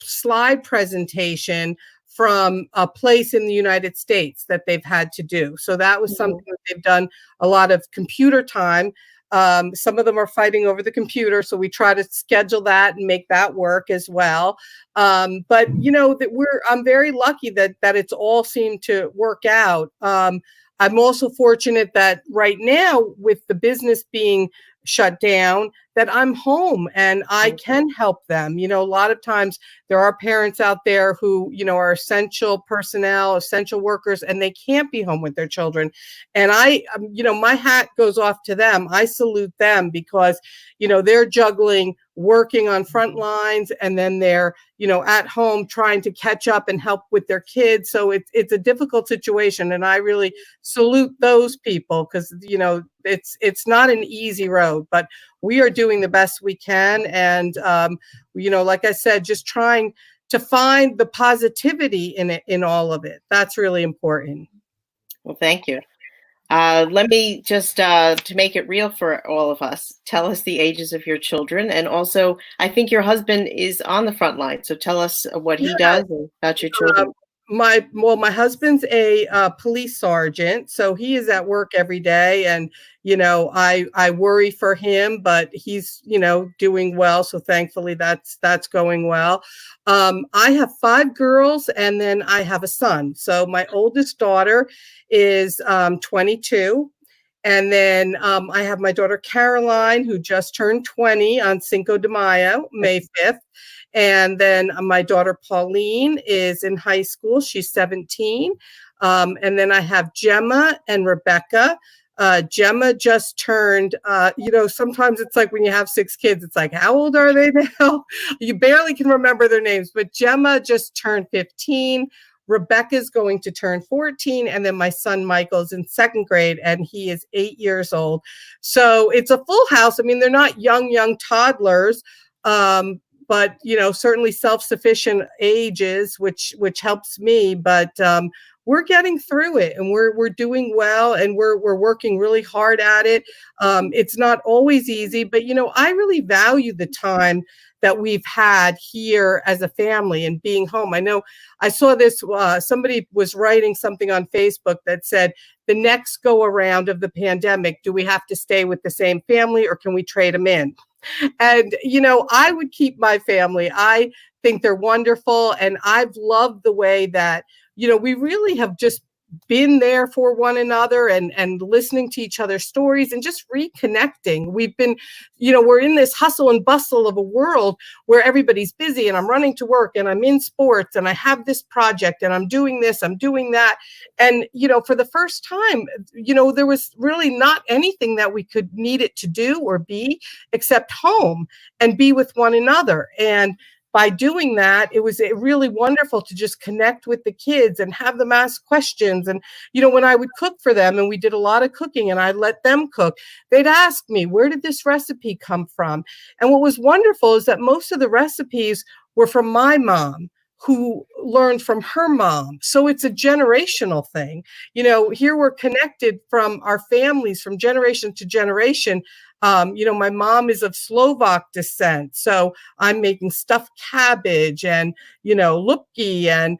slide presentation from a place in the United States that they've had to do. So that was something that they've done a lot of computer time. Some of them are fighting over the computer, so we try to schedule that and make that work as well. But I'm very lucky that it's all seemed to work out. I'm also fortunate that right now, with the business being shut down, that I'm home and I can help them. A lot of times there are parents out there who, are essential personnel, essential workers, and they can't be home with their children. And my hat goes off to them. I salute them because, they're juggling working on front lines, and then they're, at home trying to catch up and help with their kids. So it's a difficult situation. And I really salute those people because, it's not an easy road, but we are doing the best we can. And, like I said, just trying to find the positivity in it, in all of it. That's really important. Well, thank you. Let me just, to make it real for all of us, tell us the ages of your children. And also, I think your husband is on the front line. So tell us what he does and about your children. My husband's a police sergeant, so he is at work every day, and I worry for him, but he's doing well, so thankfully that's going well. I have 5 girls, and then I have a son. So my oldest daughter is 22, and then I have my daughter Caroline, who just turned 20 on Cinco de Mayo, May 5th. And then my daughter Pauline is in high school. She's 17. And then I have Gemma and Rebecca. Gemma just turned, sometimes it's like when you have 6 kids, it's like, how old are they now? You barely can remember their names, but Gemma just turned 15. Rebecca's going to turn 14. And then my son Michael's in 2nd grade, and he is 8 years old. So it's a full house. I mean, they're not young toddlers. But certainly self-sufficient ages, which helps me. But we're getting through it, and we're doing well, and we're working really hard at it. It's not always easy, but I really value the time that we've had here as a family and being home. I know I saw this. Somebody was writing something on Facebook that said, the next go around of the pandemic, do we have to stay with the same family, or can we trade them in? And, I would keep my family. I think they're wonderful. And I've loved the way that, we really have just been there for one another and listening to each other's stories and just reconnecting. We've been, we're in this hustle and bustle of a world where everybody's busy, and I'm running to work, and I'm in sports, and I have this project, and I'm doing this, I'm doing that. And, for the first time, there was really not anything that we could need it to do or be except home and be with one another. And by doing that, it was really wonderful to just connect with the kids and have them ask questions. And, when I would cook for them, and we did a lot of cooking and I let them cook, they'd ask me, where did this recipe come from? And what was wonderful is that most of the recipes were from my mom, who learned from her mom. So it's a generational thing. Here we're connected from our families from generation to generation. My mom is of Slovak descent, so I'm making stuffed cabbage and, lupki and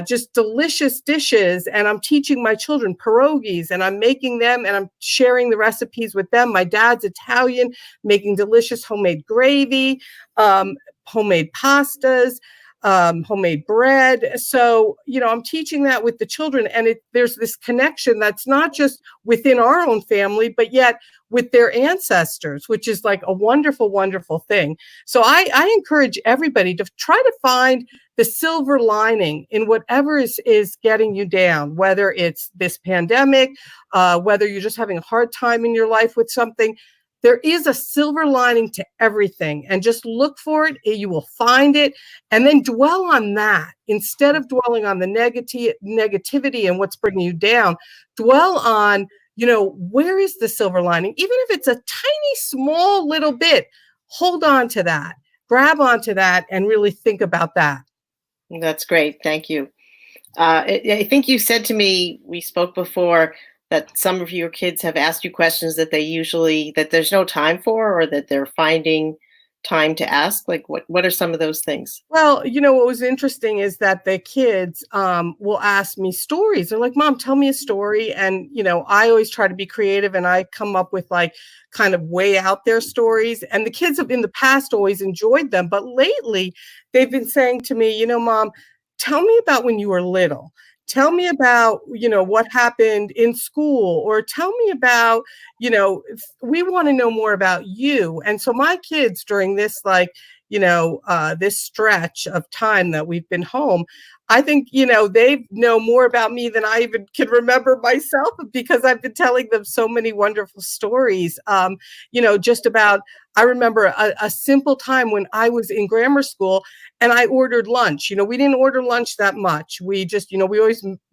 just delicious dishes. And I'm teaching my children pierogies, and I'm making them, and I'm sharing the recipes with them. My dad's Italian, making delicious homemade gravy, homemade pastas, homemade bread. So, I'm teaching that with the children, and there's this connection that's not just within our own family, but yet with their ancestors, which is like a wonderful, wonderful thing. So I encourage everybody to try to find the silver lining in whatever is getting you down, whether it's this pandemic, whether you're just having a hard time in your life with something. There is a silver lining to everything, and just look for it. You will find it, and then dwell on that instead of dwelling on the negativity and what's bringing you down. Dwell on, where is the silver lining? Even if it's a tiny, small little bit, hold on to that, grab onto that, and really think about that. That's great. Thank you. I think you said to me, we spoke before, that some of your kids have asked you questions that that there's no time for, or that they're finding time to ask. Like what are some of those things? Well, what was interesting is that the kids will ask me stories. They're like, Mom, tell me a story. And, I always try to be creative, and I come up with like kind of way out there stories. And the kids have in the past always enjoyed them. But lately they've been saying to me, Mom, tell me about when you were little. Tell me about, what happened in school, or tell me about, we want to know more about you. And so my kids, during this, this stretch of time that we've been home, I think, they know more about me than I even can remember myself, because I've been telling them so many wonderful stories, just about, I remember a simple time when I was in grammar school and I ordered lunch. We didn't order lunch that much. We just,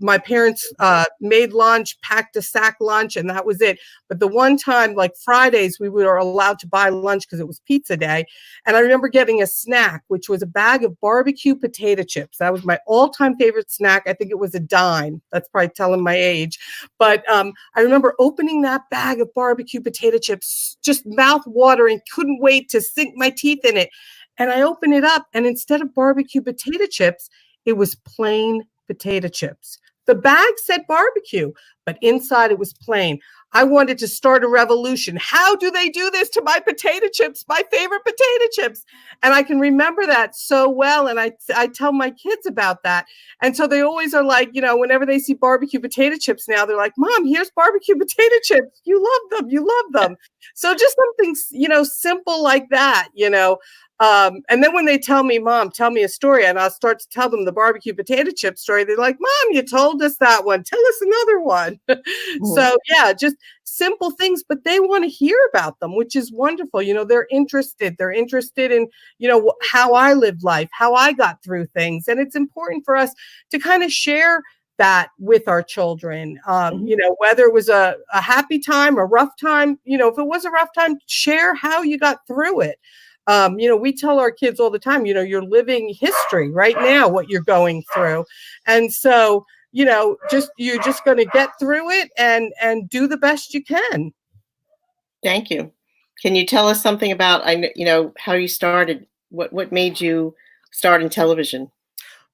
my parents made lunch, packed a sack lunch, and that was it. But the one time, like Fridays, we were allowed to buy lunch because it was pizza day. And I remember getting a snack, which was a bag of barbecue potato chips. That was my all-time favorite snack. I think it was a dime. That's probably telling my age. But I remember opening that bag of barbecue potato chips, just mouth watering, couldn't wait to sink my teeth in it. And I opened it up, and instead of barbecue potato chips, it was plain potato chips. The bag said barbecue, but inside it was plain. I wanted to start a revolution. How do they do this to my potato chips, my favorite potato chips? And I can remember that so well. And I tell my kids about that. And so they always are like, whenever they see barbecue potato chips now, they're like, Mom, here's barbecue potato chips. You love them. You love them. So just something, simple like that, and then when they tell me, Mom, tell me a story, and I'll start to tell them the barbecue potato chip story, they're like, Mom, you told us that one. Tell us another one. So yeah, just simple things, but they want to hear about them, which is wonderful. They're interested. They're interested in, how I lived life, how I got through things. And it's important for us to kind of share that with our children, whether it was a happy time, a rough time, if it was a rough time, share how you got through it. We tell our kids all the time, you're living history right now, what you're going through. And so, you're just going to get through it and do the best you can. Thank you. Can you tell us something about, how you started? What made you start in television?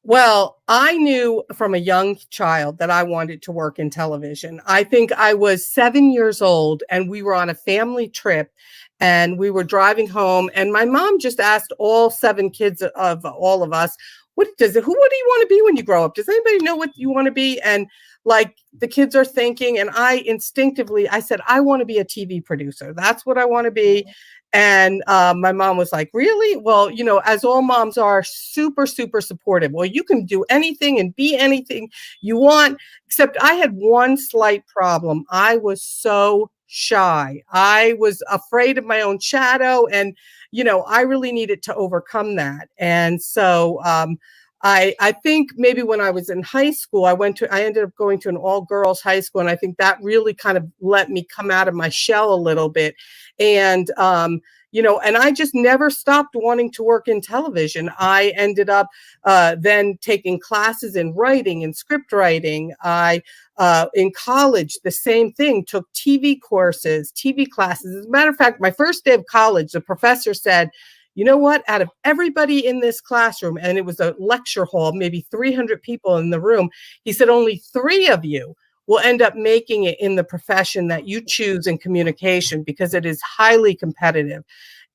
Well, I knew from a young child that I wanted to work in television. I think I was 7 years old, and we were on a family trip, and we were driving home, and my mom just asked all 7 kids of all of us, who do you want to be when you grow up? Does anybody know what you want to be? And like the kids are thinking. And I instinctively, I said, I want to be a TV producer. That's what I want to be. And my mom was like, really? Well, you know, as all moms are, super, super supportive. Well, you can do anything and be anything you want, except I had one slight problem. I was so shy. I was afraid of my own shadow. And, you know, I really needed to overcome that. And so I think maybe when I was in high school, I ended up going to an all girls high school. And I think that really kind of let me come out of my shell a little bit. And, you know, and I just never stopped wanting to work in television. I ended up then taking classes in writing and script writing. In college, the same thing, took TV courses, TV classes. As a matter of fact, my first day of college, the professor said, you know what, out of everybody in this classroom, and it was a lecture hall, maybe 300 people in the room, he said, only 3 of you will end up making it in the profession that you choose in communication, because it is highly competitive.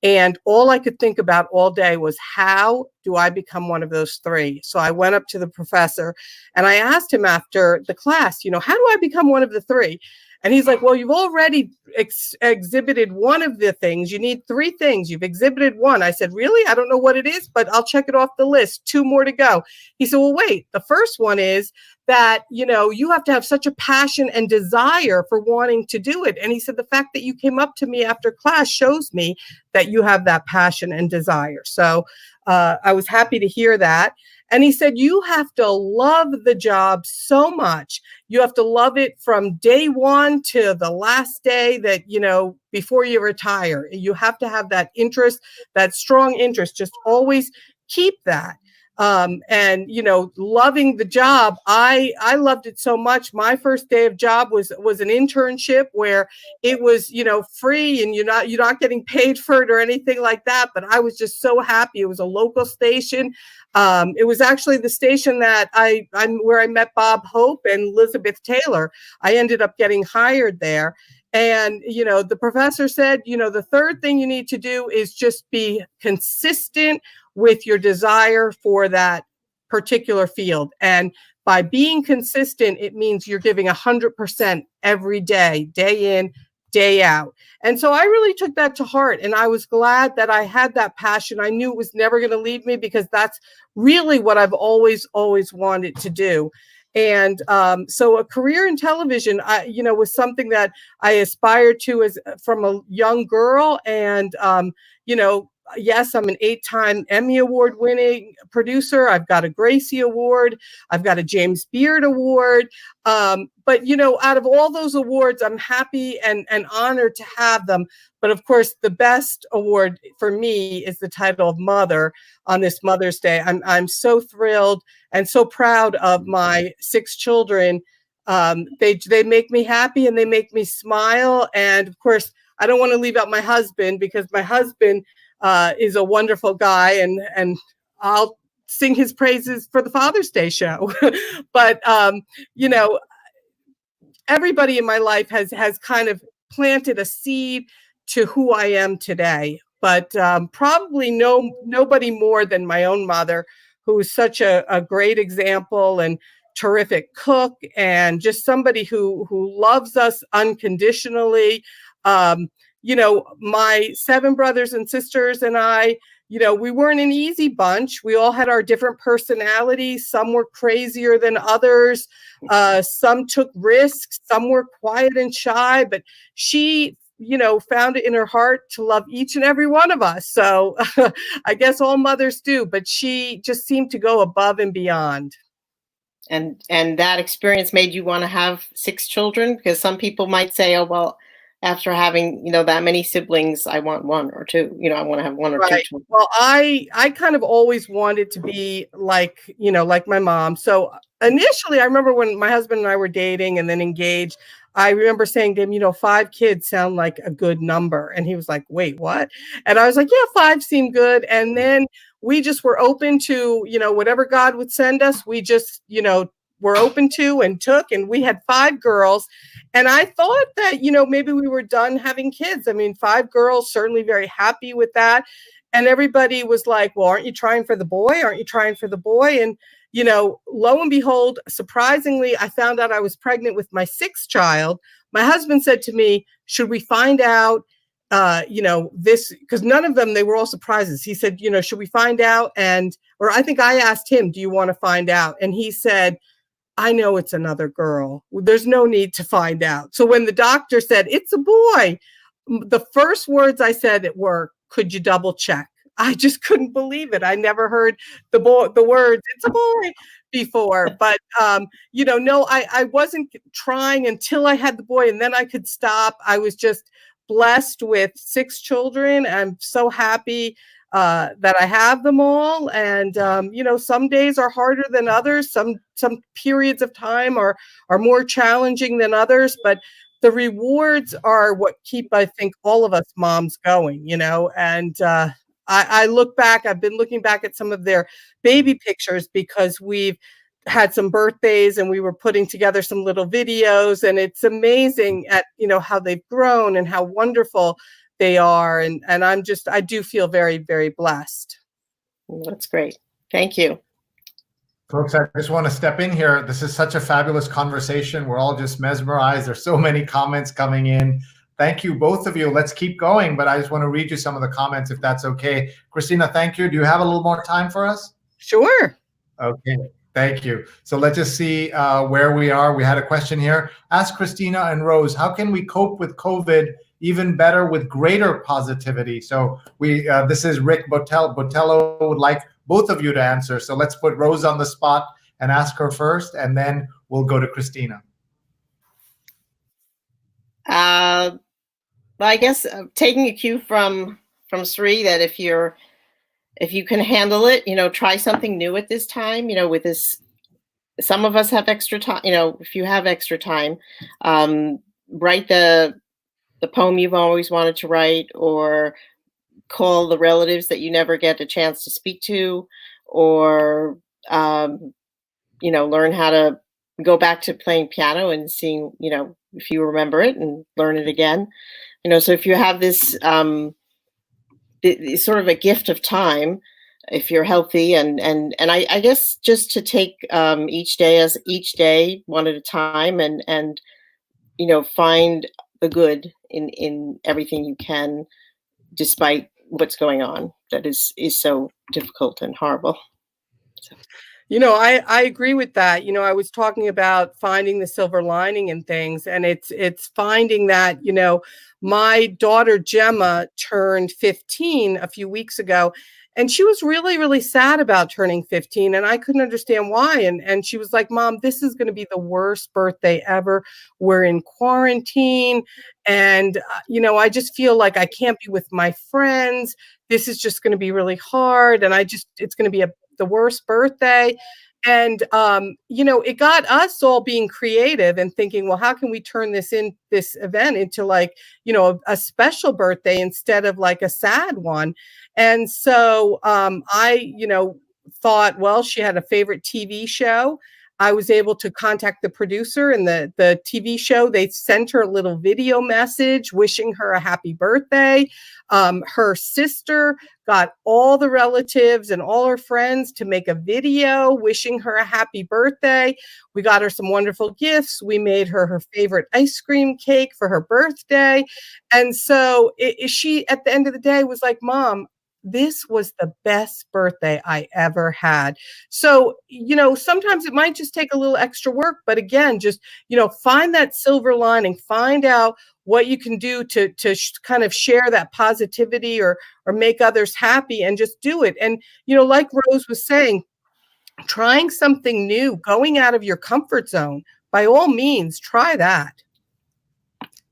And all I could think about all day was, how do I become one of those 3? So I went up to the professor and I asked him after the class, you know, how do I become one of the 3? And he's like, well, you've already exhibited one of the things. You need 3 things. You've exhibited 1. I said, really? I don't know what it is, but I'll check it off the list. 2 more to go. He said, well, wait, the first one is that, you know, you have to have such a passion and desire for wanting to do it. And he said, the fact that you came up to me after class shows me that you have that passion and desire. So I was happy to hear that. And he said, you have to love the job so much. You have to love it from day one to the last day that, you know, before you retire. You have to have that interest, that strong interest. Just always keep that. And, you know, loving the job. I loved it so much. My first day of job was an internship where it was, you know, free, and you're not getting paid for it or anything like that. But I was just so happy. It was a local station. It was actually the station that I'm where I met Bob Hope and Elizabeth Taylor. I ended up getting hired there. And, you know, the professor said, you know, the third thing you need to do is just be consistent with your desire for that particular field. And by being consistent, it means you're giving 100% every day, day in, day out. And so I really took that to heart. And I was glad that I had that passion. I knew it was never going to leave me, because that's really what I've always wanted to do. And so a career in television, you know, was something that I aspired to as from a young girl. And, you know, yes, I'm an 8-time Emmy-award winning producer. I've got a Gracie Award. I've got a James Beard Award. But, you know, out of all those awards, I'm happy and honored to have them. But of course, the best award for me is the title of mother on this Mother's Day. I'm so thrilled and so proud of my 6 children. They make me happy and they make me smile. And of course, I don't want to leave out my husband, because my husband is a wonderful guy, and I'll sing his praises for the Father's Day show. But you know, everybody in my life has kind of planted a seed to who I am today. But probably nobody more than my own mother, who is such a great example and terrific cook, and just somebody who loves us unconditionally. You know, my 7 brothers and sisters and I, you know, we weren't an easy bunch. We all had our different personalities. Some were crazier than others. Some took risks. Some were quiet and shy. But she, you know, found it in her heart to love each and every one of us. So I guess all mothers do. But she just seemed to go above and beyond. And that experience made you want to have 6 children? Because some people might say, oh, well, after having, you know, that many siblings, I want 1 or 2, you know, I want to have 1 or 2 children. Well, I kind of always wanted to be like, you know, like my mom. So initially, I remember when my husband and I were dating and then engaged, I remember saying to him, you know, 5 kids sound like a good number. And he was like, wait, what? And I was like, yeah, 5 seemed good. And then we just were open to, you know, whatever God would send us. We just, you know, were open to and took, and we had 5 girls. And I thought that, you know, maybe we were done having kids. I mean, 5 girls, certainly very happy with that. And everybody was like, well, aren't you trying for the boy? Aren't you trying for the boy? And, lo and behold, surprisingly, I found out I was pregnant with my 6th child. My husband said to me, should we find out, this, because none of them, they were all surprises. He said, should we find out? Or I think I asked him, do you want to find out? And he said, I know it's another girl. There's no need to find out. So when the doctor said, it's a boy, the first words I said were, could you double check? I just couldn't believe it. I never heard the words, it's a boy, before. But, no, I wasn't trying until I had the boy, and then I could stop. I was just blessed with 6 children. I'm so happy that I have them all. And, some days are harder than others. Some periods of time are more challenging than others, but the rewards are what keep, I think, all of us moms going, and I look back, I've been looking back at some of their baby pictures because we've had some birthdays and we were putting together some little videos, and it's amazing at, how they've grown and how wonderful they are. And I do feel very, very blessed. That's great. Thank you. Folks, I just want to step in here. This is such a fabulous conversation. We're all just mesmerized. There's so many comments coming in. Thank you, both of you. Let's keep going, but I just want to read you some of the comments if that's okay. Christina, thank you. Do you have a little more time for us? Sure. Okay, thank you. So let's just see where we are. We had a question here. Ask Christina and Rose, how can we cope with COVID even better with greater positivity? So this is Rick Botello would like both of you to answer. So let's put Rose on the spot and ask her first, and then we'll go to Christina. Well, I guess taking a cue from Sree, that if you can handle it, try something new at this time. With this, some of us have extra time. If you have extra time, write the poem you've always wanted to write, or call the relatives that you never get a chance to speak to, or learn how to go back to playing piano and seeing, if you remember it, and learn it again. So if you have this sort of a gift of time, if you're healthy, and I guess just to take each day one at a time, and find the good in everything you can, despite what's going on that is so difficult and horrible. So. I agree with that. I was talking about finding the silver lining in things, and it's finding that, my daughter Gemma turned 15 a few weeks ago, and she was really, really sad about turning 15, and I couldn't understand why. And she was like, Mom, this is going to be the worst birthday ever. We're in quarantine, and, I just feel like I can't be with my friends. This is just going to be really hard, and it's going to be the worst birthday. And, it got us all being creative and thinking, well, how can we turn this event into like, a special birthday instead of like a sad one? And so I, thought, well, she had a favorite TV show. I was able to contact the producer and the TV show. They sent her a little video message wishing her a happy birthday. Her sister got all the relatives and all her friends to make a video wishing her a happy birthday. We got her some wonderful gifts. We made her favorite ice cream cake for her birthday. And so she, at the end of the day, was like, Mom, this was the best birthday I ever had. So, sometimes it might just take a little extra work, but again, just, find that silver lining, find out what you can do to kind of share that positivity or make others happy, and just do it. And, like Rose was saying, trying something new, going out of your comfort zone, by all means, try that.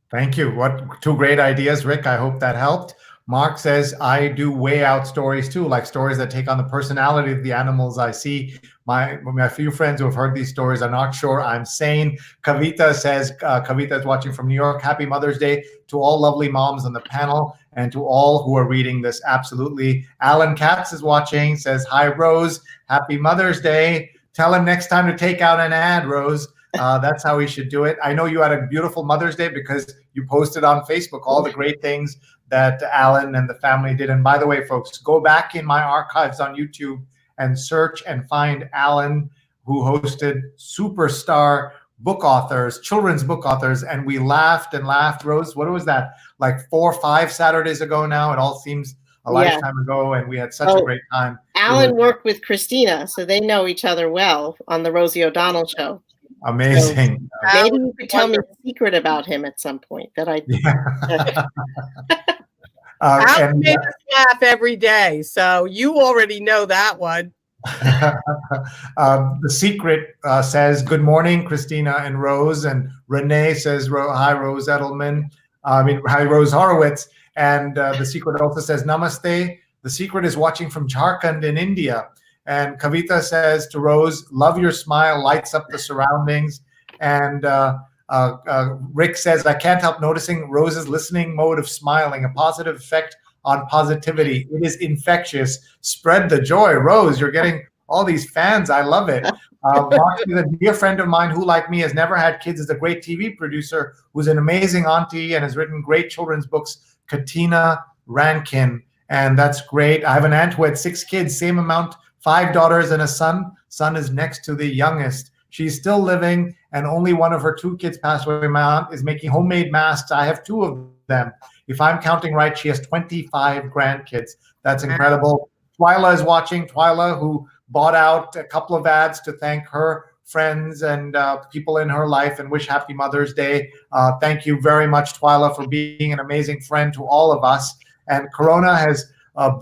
Thank you. What 2 great ideas, Rick. I hope that helped. Mark says, I do way out stories too, like stories that take on the personality of the animals I see. My few friends who have heard these stories are not sure I'm sane. Kavita says, Kavita is watching from New York. Happy Mother's Day to all lovely moms on the panel and to all who are reading this. Absolutely. Alan Katz is watching, says, hi, Rose. Happy Mother's Day. Tell him next time to take out an ad, Rose. That's how we should do it. I know you had a beautiful Mother's Day because you posted on Facebook all the great things that Alan and the family did. And by the way, folks, go back in my archives on YouTube and search and find Alan, who hosted superstar book authors, children's book authors, and we laughed and laughed. Rose, what was that? Like 4 or 5 Saturdays ago now? It all seems a lifetime ago, and we had such a great time. Alan worked with Christina, so they know each other well on the Rosie O'Donnell Show. Amazing. So maybe you could tell me a secret about him at some point that I. Alan made us laugh every day, so you already know that one. The secret says, good morning, Christina and Rose. And Renee says, hi, Rose Edelman. Hi, Rose Horowitz. And the secret also says, namaste. The secret is watching from Jharkhand in India. And Kavita says to Rose, love your smile, lights up the surroundings. And Rick says, I can't help noticing Rose's listening mode of smiling, a positive effect on positivity. It is infectious. Spread the joy. Rose, you're getting all these fans. I love it. Mark is a dear friend of mine who, like me, has never had kids, is a great TV producer who's an amazing auntie and has written great children's books, Katina Rankin. And that's great. I have an aunt who had 6 kids, same amount, 5 daughters and a son. Son is next to the youngest. She's still living, and only one of her 2 kids passed away. My aunt is making homemade masks. I have 2 of them. If I'm counting right, she has 25 grandkids. That's incredible. Twyla is watching. Twyla, who bought out a couple of ads to thank her friends and people in her life and wish Happy Mother's Day. Thank you very much, Twyla, for being an amazing friend to all of us. And Corona has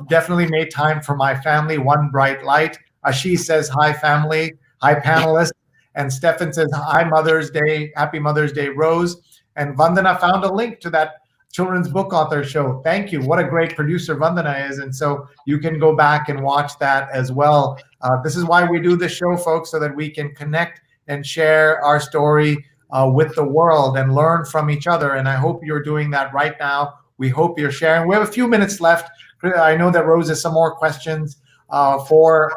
definitely made time for my family, one bright light. Ashish says, hi, family. Hi, panelists. And Stefan says, hi, Mother's Day. Happy Mother's Day, Rose. And Vandana found a link to that children's book author show. Thank you. What a great producer Vandana is. And so you can go back and watch that as well. This is why we do this show, folks, so that we can connect and share our story with the world and learn from each other. And I hope you're doing that right now. We hope you're sharing. We have a few minutes left. I know that Rose has some more questions for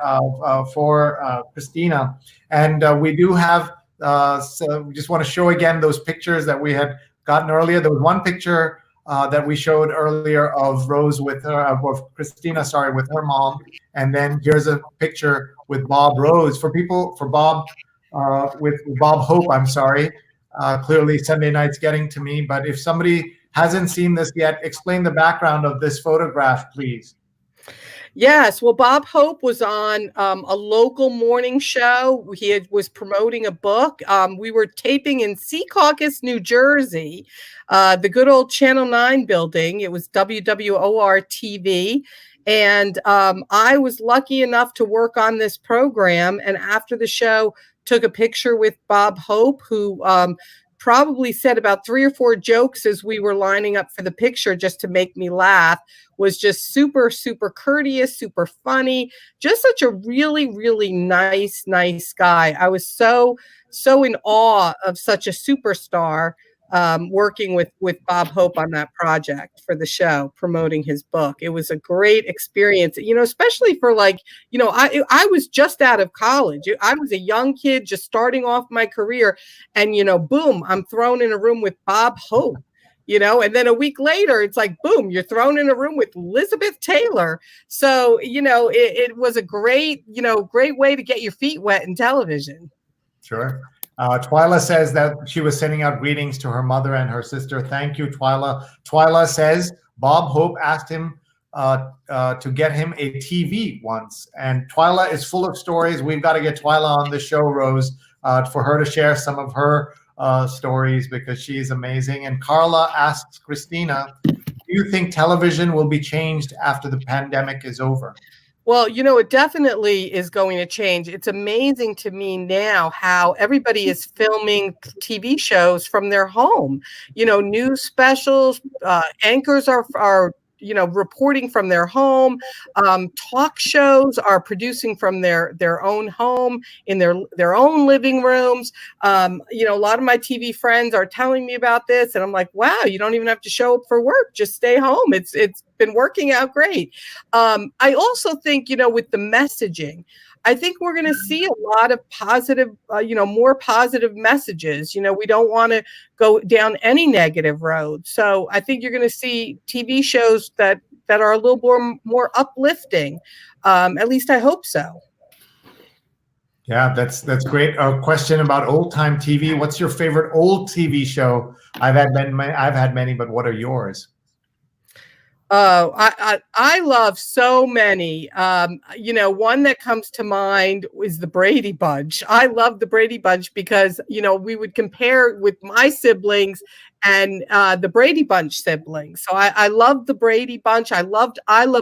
Christina. And we do have, so we just want to show again those pictures that we had gotten earlier. There was one picture that we showed earlier of Rose with her, of Christina, sorry, with her mom. And then here's a picture with Bob Rose. For Bob, with Bob Hope, I'm sorry. Clearly Sunday night's getting to me, but if somebody hasn't seen this yet, explain the background of this photograph, please. Yes, well, Bob Hope was on a local morning show. He was promoting a book. We were taping in Secaucus, New Jersey, the good old Channel 9 building. It was WWOR TV. And I was lucky enough to work on this program. And after the show, took a picture with Bob Hope, who probably said about 3 or 4 jokes as we were lining up for the picture just to make me laugh. Was just super, super courteous, super funny, just such a really, really nice guy. I was so in awe of such a superstar working with Bob Hope on that project for the show, promoting his book. It was a great experience, especially for I was just out of college. I was a young kid just starting off my career, and, boom, I'm thrown in a room with Bob Hope. And then a week later, it's like, boom, you're thrown in a room with Elizabeth Taylor. So, it was a great way to get your feet wet in television. Sure. Twyla says that she was sending out greetings to her mother and her sister. Thank you, Twyla. Twyla says Bob Hope asked him to get him a TV once. And Twyla is full of stories. We've got to get Twyla on the show, Rose, for her to share some of her stories, because she's amazing. And Carla asks Christina, do you think television will be changed after the pandemic is over? Well, it definitely is going to change. It's amazing to me now how everybody is filming TV shows from their home. News specials, anchors are reporting from their home. Talk shows are producing from their own home in their own living rooms. A lot of my TV friends are telling me about this, and I'm like, wow, you don't even have to show up for work. Just stay home. It's been working out great. I also think, with the messaging, I think we're going to see a lot of positive, more positive messages. We don't want to go down any negative road. So I think you're going to see TV shows that that are a little more uplifting. At least I hope so. Yeah, that's great. A question about old time TV. What's your favorite old TV show? I've had many, but what are yours? Oh, I love so many. One that comes to mind is the Brady Bunch. I love the Brady Bunch because, we would compare with my siblings and the Brady Bunch siblings. So I love the Brady Bunch. I Love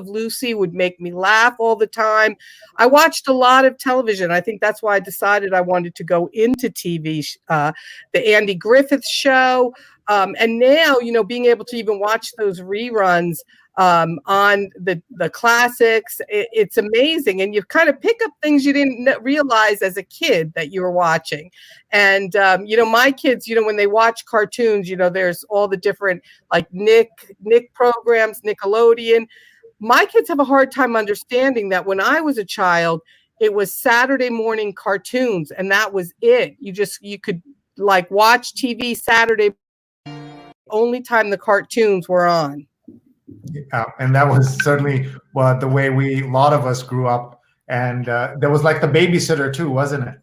Lucy would make me laugh all the time. I watched a lot of television. I think that's why I decided I wanted to go into TV, the Andy Griffith Show. And now, being able to even watch those reruns on the classics, it's amazing. And you kind of pick up things you didn't realize as a kid that you were watching. And, my kids, when they watch cartoons, there's all the different like Nick programs, Nickelodeon. My kids have a hard time understanding that when I was a child, it was Saturday morning cartoons and that was it. You could like watch TV Saturday, only time the cartoons were on. Yeah, and that was certainly the way a lot of us grew up. And there was like the babysitter too, wasn't it?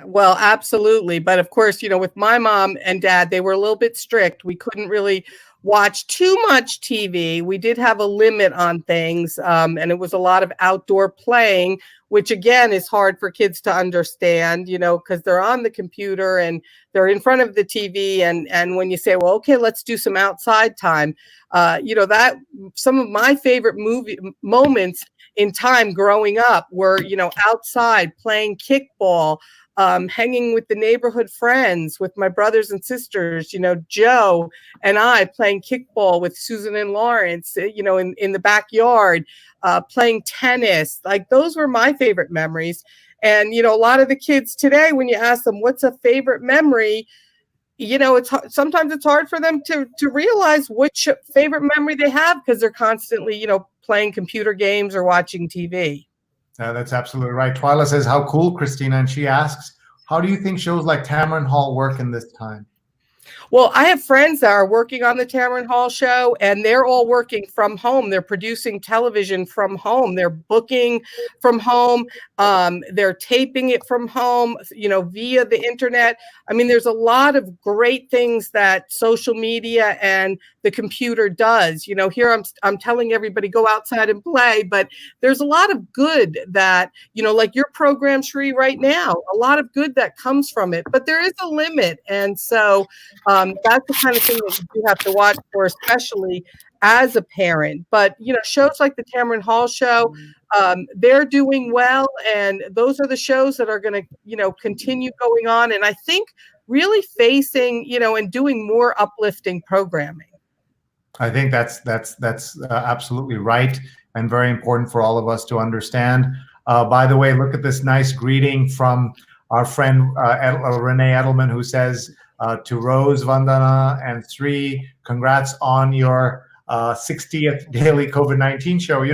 Well, absolutely. But of course, with my mom and dad, they were a little bit strict. We couldn't really watch too much TV. We did have a limit on things. And it was a lot of outdoor playing, which again is hard for kids to understand, because they're on the computer and they're in front of the TV. And when you say, well, okay, let's do some outside time, that some of my favorite movie moments in time growing up were, outside playing kickball, hanging with the neighborhood friends, with my brothers and sisters, Joe and I playing kickball with Susan and Lawrence, in the backyard, playing tennis. Like those were my favorite memories. And, a lot of the kids today, when you ask them, what's a favorite memory, sometimes it's hard for them to realize which favorite memory they have because they're constantly, playing computer games or watching TV. That's absolutely right. Twyla says, how cool, Christina. And she asks, how do you think shows like Tamron Hall work in this time? Well, I have friends that are working on the Tamron Hall show, and they're all working from home. They're producing television from home. They're booking from home. They're taping it from home, via the internet. I mean, there's a lot of great things that social media and the computer does. Here I'm telling everybody go outside and play, but there's a lot of good that, like your program, Sree, right now, a lot of good that comes from it, but there is a limit. And so that's the kind of thing that you have to watch for, especially as a parent. But, shows like the Tamron Hall show, they're doing well. And those are the shows that are going to, continue going on. And I think really facing, and doing more uplifting programming. I think that's absolutely right and very important for all of us to understand. By the way, look at this nice greeting from our friend Renee Edelman, who says, to Rose, Vandana, and Sree, congrats on your 60th daily COVID-19 show.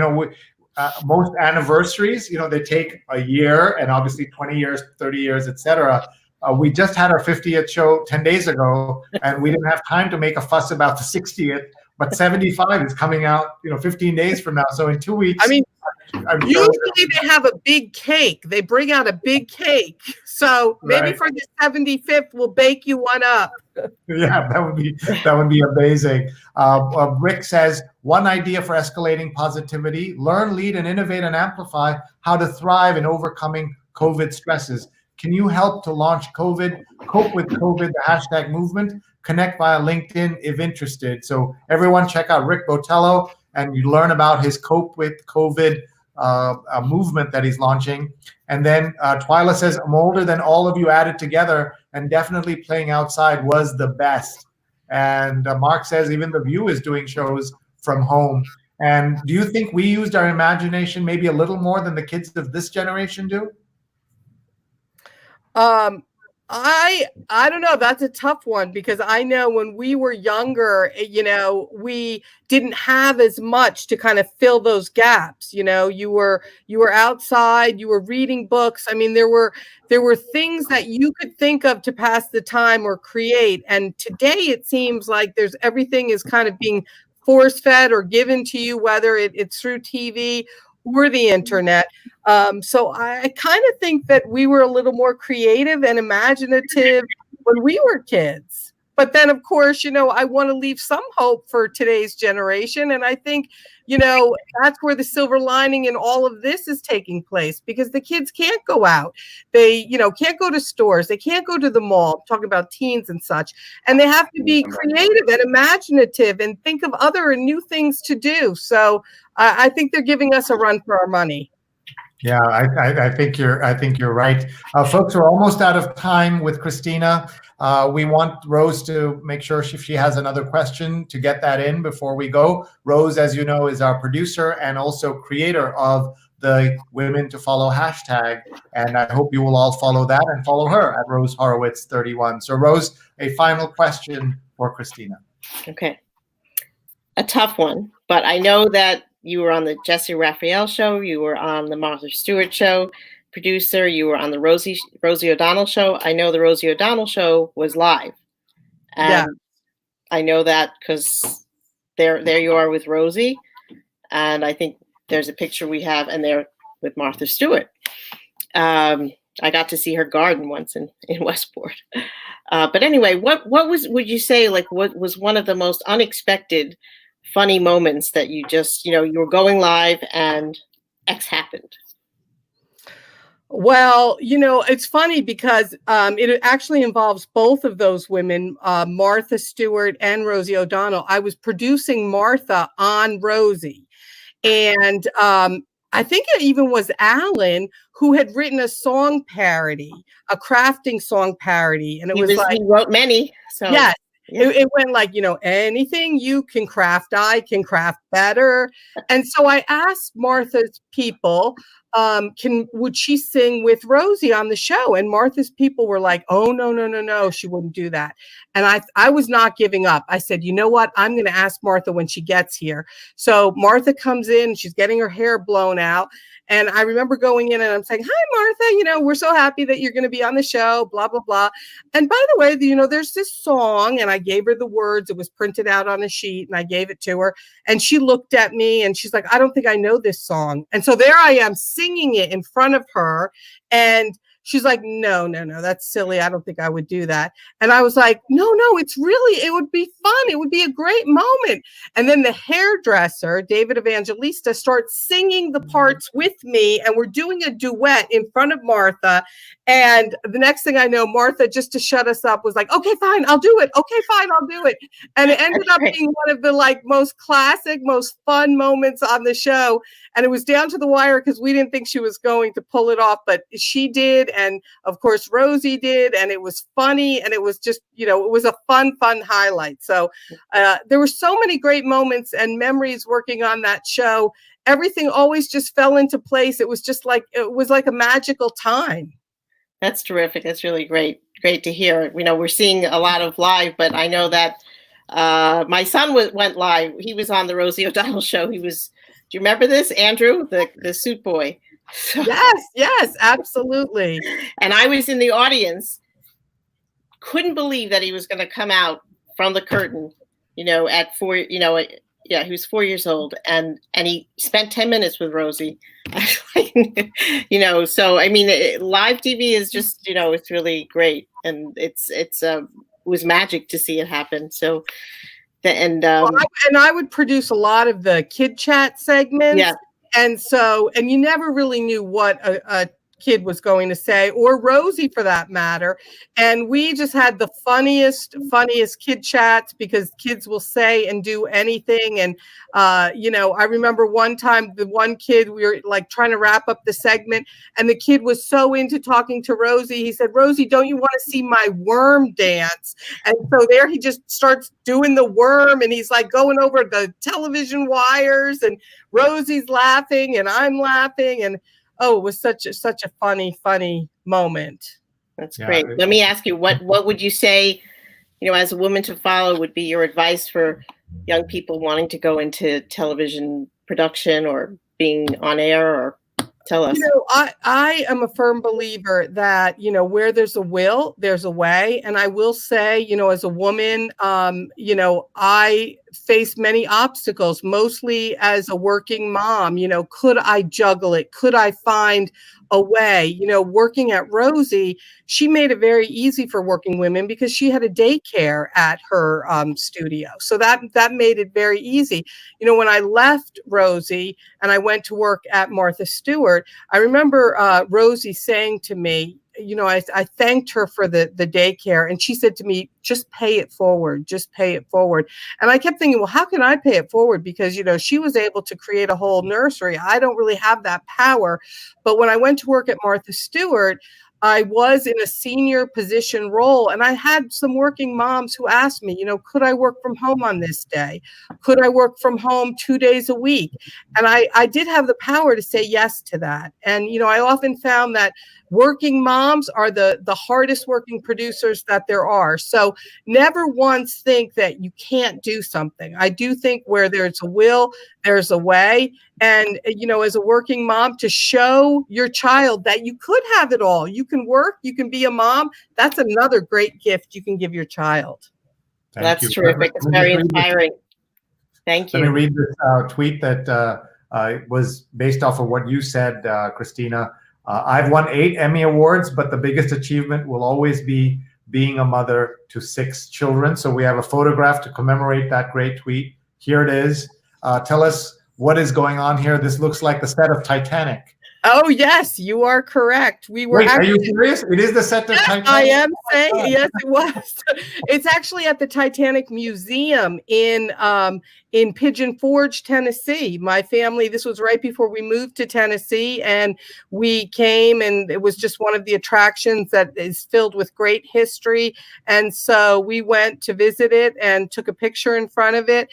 Most anniversaries, they take a year and obviously 20 years, 30 years, etc. We just had our 50th show 10 days ago, and we didn't have time to make a fuss about the 60th. But 75 is coming out, 15 days from now. So in 2 weeks. I mean, usually they have a big cake. They bring out a big cake. So maybe for the 75th, we'll bake you one up. Yeah, that would be amazing. Rick says, one idea for escalating positivity: learn, lead, and innovate and amplify how to thrive in overcoming COVID stresses. Can you help to launch cope with COVID, the hashtag movement? Connect via LinkedIn if interested. So everyone check out Rick Botello and you learn about his Cope with COVID movement that he's launching. And then Twyla says, I'm older than all of you added together, and definitely playing outside was the best. And Mark says, even The View is doing shows from home. And do you think we used our imagination maybe a little more than the kids of this generation do? I don't know. That's a tough one because I know when we were younger, we didn't have as much to kind of fill those gaps. You were outside, you were reading books. I mean, there were things that you could think of to pass the time or create. And today it seems like everything is kind of being force-fed or given to you, whether it's through TV or the internet. So I kind of think that we were a little more creative and imaginative when we were kids. But then, of course, I want to leave some hope for today's generation. And I think, that's where the silver lining in all of this is taking place, because the kids can't go out. They, can't go to stores. They can't go to the mall. I'm talking about teens and such. And they have to be creative and imaginative and think of other and new things to do. So I think they're giving us a run for our money. Yeah, I think you're right. Folks, we're almost out of time with Christina. We want Rose to make sure if she has another question to get that in before we go. Rose, as you know, is our producer and also creator of the Women to Follow hashtag. And I hope you will all follow that and follow her at Rose Horowitz 31. So Rose, a final question for Christina. Okay. A tough one, but I know that you were on the Jesse Raphael show. You were on the Martha Stewart show, producer. You were on the Rosie O'Donnell show. I know the Rosie O'Donnell show was live. And Yeah. I know that because there you are with Rosie. And I think there's a picture we have, and there with Martha Stewart. I got to see her garden once in Westport. But anyway, what would you say, like, what was one of the most unexpected funny moments that you just, you were going live and X happened? Well, it's funny because it actually involves both of those women, Martha Stewart and Rosie O'Donnell. I was producing Martha on Rosie. And I think it even was Alan who had written a song parody, a crafting song parody. And he wrote many. So yes. Yeah. It went like, anything you can craft, I can craft better. And so I asked Martha's people, would she sing with Rosie on the show? And Martha's people were like, oh, no, she wouldn't do that. And I was not giving up. I said, you know what? I'm going to ask Martha when she gets here. So Martha comes in, she's getting her hair blown out. And I remember going in and I'm saying, hi, Martha, we're so happy that you're going to be on the show, blah, blah, blah. And by the way, there's this song, and I gave her the words. It was printed out on a sheet and I gave it to her. And she looked at me and she's like, I don't think I know this song. And so there I am singing it in front of her. And she's like, no, that's silly. I don't think I would do that. And I was like, no, it would be fun. It would be a great moment. And then the hairdresser, David Evangelista, starts singing the parts with me. And we're doing a duet in front of Martha. And the next thing I know, Martha, just to shut us up, was like, okay, fine, I'll do it. Okay, fine, I'll do it. And it ended up being one of the most classic, most fun moments on the show. And it was down to the wire because we didn't think she was going to pull it off, but she did. And of course, Rosie did. And it was funny. And it was just, it was a fun highlight. So there were so many great moments and memories working on that show. Everything always just fell into place. It was just it was like a magical time. That's terrific. That's really great. Great to hear. We're seeing a lot of live, but I know that my son went live. He was on the Rosie O'Donnell show. Do you remember this, Andrew, the suit boy? So, yes, absolutely. And I was in the audience, couldn't believe that he was going to come out from the curtain, at 4, he was 4 years old, and he spent 10 minutes with Rosie. So I mean, live TV is just, it's really great, and it was magic to see it happen. So, and I would produce a lot of the kid chat segments. Yeah. And you never really knew what a kid was going to say, or Rosie for that matter. And we just had the funniest kid chats, because kids will say and do anything. And, I remember one time, the one kid, we were trying to wrap up the segment, and the kid was so into talking to Rosie. He said, Rosie, don't you want to see my worm dance? And so there he just starts doing the worm, and he's going over the television wires, and Rosie's laughing and I'm laughing. And it was such a funny moment. That's great. Let me ask you, what would you say, as a woman to follow, would be your advice for young people wanting to go into television production or being on air or Tell us. I am a firm believer that, where there's a will, there's a way. And I will say, as a woman, I face many obstacles, mostly as a working mom. Could I juggle it? Could I find a way? Working at Rosie, she made it very easy for working women because she had a daycare at her studio. So that made it very easy. When I left Rosie and I went to work at Martha Stewart, I remember Rosie saying to me, I thanked her for the daycare, and she said to me, just pay it forward, just pay it forward. And I kept thinking, well, how can I pay it forward? Because, she was able to create a whole nursery. I don't really have that power. But when I went to work at Martha Stewart, I was in a senior position role, and I had some working moms who asked me, could I work from home on this day? Could I work from home 2 days a week? And I did have the power to say yes to that. And, I often found that working moms are the hardest working producers that there are. So never once think that you can't do something. I do think where there's a will, there's a way. And, as a working mom, to show your child that you could have it all. You can work, you can be a mom. That's another great gift you can give your child. That's terrific. It's very inspiring. Thank you. Let me read this tweet that was based off of what you said, Christina. I've won 8 Emmy Awards, but the biggest achievement will always be being a mother to 6 children. So we have a photograph to commemorate that great tweet. Here it is. Tell us what is going on here. This looks like the set of Titanic. Oh, yes, you are correct. We were. Wait, are you serious? It is the set of Titanic? I am saying, yes, it was. It's actually at the Titanic Museum in Pigeon Forge, Tennessee. My family, this was right before we moved to Tennessee, and we came, and it was just one of the attractions that is filled with great history. And so we went to visit it and took a picture in front of it.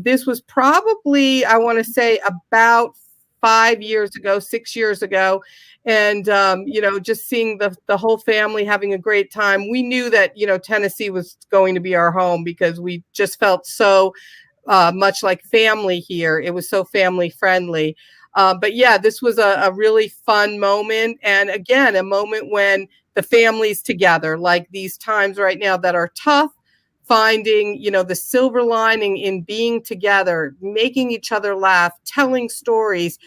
This was probably, I want to say, about 5 years ago, 6 years ago. And, just seeing the whole family having a great time. We knew that, Tennessee was going to be our home because we just felt so much like family here. It was so family friendly. But yeah, this was a really fun moment. And again, a moment when the family's together, like these times right now that are tough. Finding, the silver lining in being together, making each other laugh, telling stories,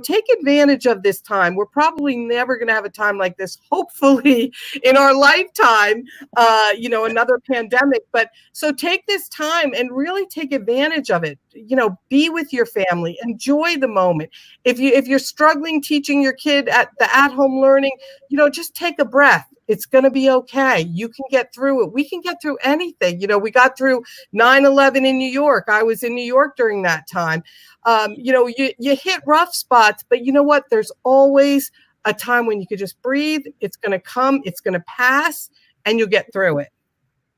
take advantage of this time. We're probably never going to have a time like this, hopefully in our lifetime, another pandemic. But so take this time and really take advantage of it. Be with your family, enjoy the moment. If you're struggling teaching your kid at the at-home learning, just take a breath. It's going to be okay. You can get through it. We can get through anything. We got through 9/11 in New York. I was in New York during that time. You hit rough spots, but you know what? There's always a time when you could just breathe. It's going to come. It's going to pass, and you'll get through it.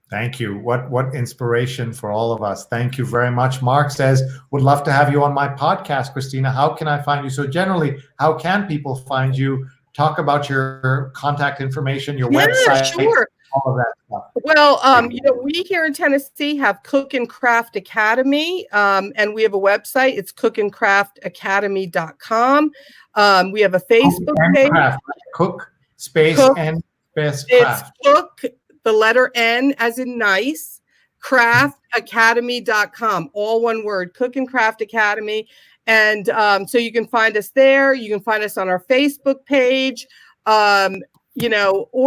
Thank you. What inspiration for all of us. Thank you very much. Mark says, would love to have you on my podcast, Christina. How can I find you? So generally, how can people find you? Talk about your contact information, your website, sure. all of that stuff. Well, we here in Tennessee have Cook and Craft Academy, and we have a website. It's cookandcraftacademy.com. We have a Facebook page. Cook, space, Cook, and space, It's craft. Cook, the letter N as in nice, craftacademy.com. All one word, Cook and Craft Academy. And so you can find us there. You can find us on our Facebook page, or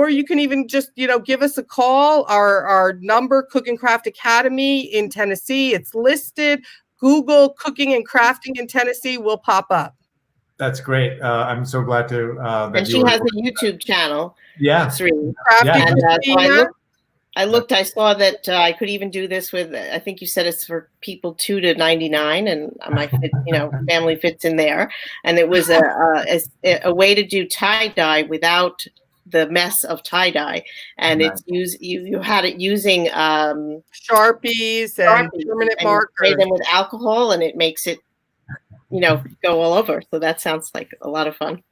you can even just, give us a call. Our number, Cook and Craft Academy in Tennessee. It's listed. Google Cooking and Crafting in Tennessee will pop up. That's great. I'm so glad to. And she has a YouTube channel. Yeah. Sree. Yeah. And I saw that I could even do this with, I think you said it's for people 2 to 99, and my family fits in there. And it was a way to do tie-dye without the mess of tie-dye. And it's you had it using Sharpies and permanent markers. Spray them with alcohol, and it makes it, go all over. So that sounds like a lot of fun.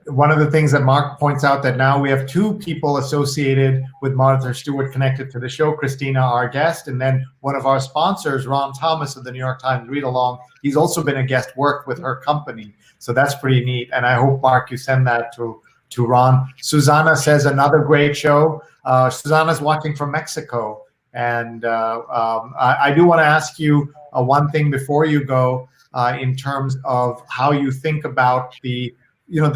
One of the things that Mark points out, that now we have 2 people associated with Martha Stewart connected to the show. Christina, our guest, and then one of our sponsors, Ron Thomas of the New York Times Read Along. He's also been a guest, worked with her company. So that's pretty neat. And I hope, Mark, you send that to Ron. Susanna says, another great show. Susanna's watching from Mexico. And I do want to ask you one thing before you go, in terms of how you think about the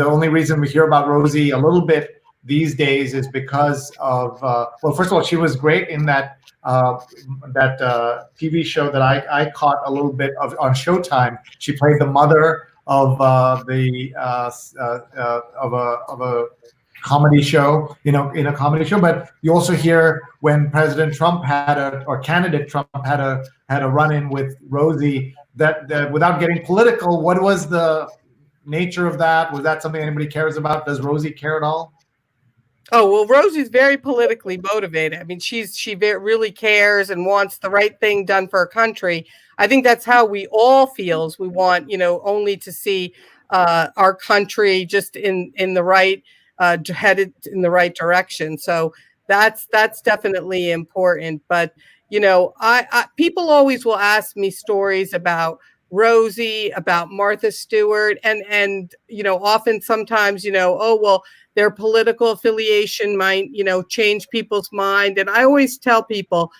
only reason we hear about Rosie a little bit these days is because of, well, first of all, she was great in that TV show that I caught a little bit of on Showtime. She played the mother of a comedy show, in a comedy show. But you also hear when President Trump candidate Trump had a run-in with Rosie, that without getting political, what was the nature of that? Was that something anybody cares about? Does Rosie care at all? Oh, well, Rosie's very politically motivated. I mean, she really cares and wants the right thing done for her country. I think that's how we all feel. We want, only to see our country just in the right, headed in the right direction. So that's definitely important. But people always will ask me stories about Rosie, about Martha Stewart, and often sometimes oh, well, their political affiliation might change people's mind. And I always tell people,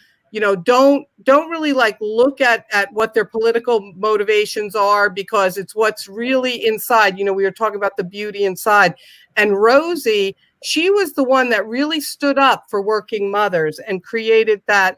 don't really look at what their political motivations are, because it's what's really inside. We were talking about the beauty inside, and Rosie, she was the one that really stood up for working mothers and created that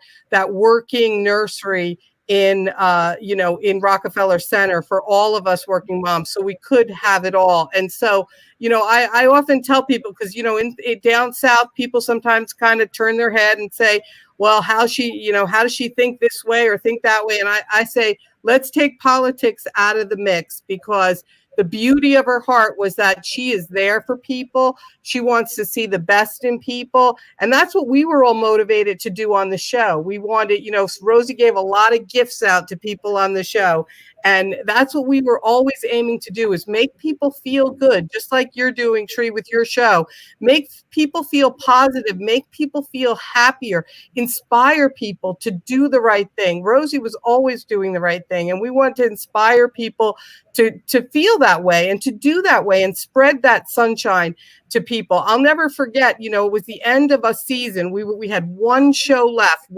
working nursery in Rockefeller Center for all of us working moms, so we could have it all. And so I often tell people, because in down south, people sometimes kind of turn their head and say, well, how does she think this way or think that way? And I say, let's take politics out of the mix, because the beauty of her heart was that she is there for people. She wants to see the best in people. And that's what we were all motivated to do on the show. We wanted, Rosie gave a lot of gifts out to people on the show. And that's what we were always aiming to do, is make people feel good, just like you're doing, Sree, with your show. Make people feel positive, make people feel happier, inspire people to do the right thing. Rosie was always doing the right thing. And we want to inspire people to feel that way and to do that way and spread that sunshine to people. I'll never forget, it was the end of a season. We had one show left.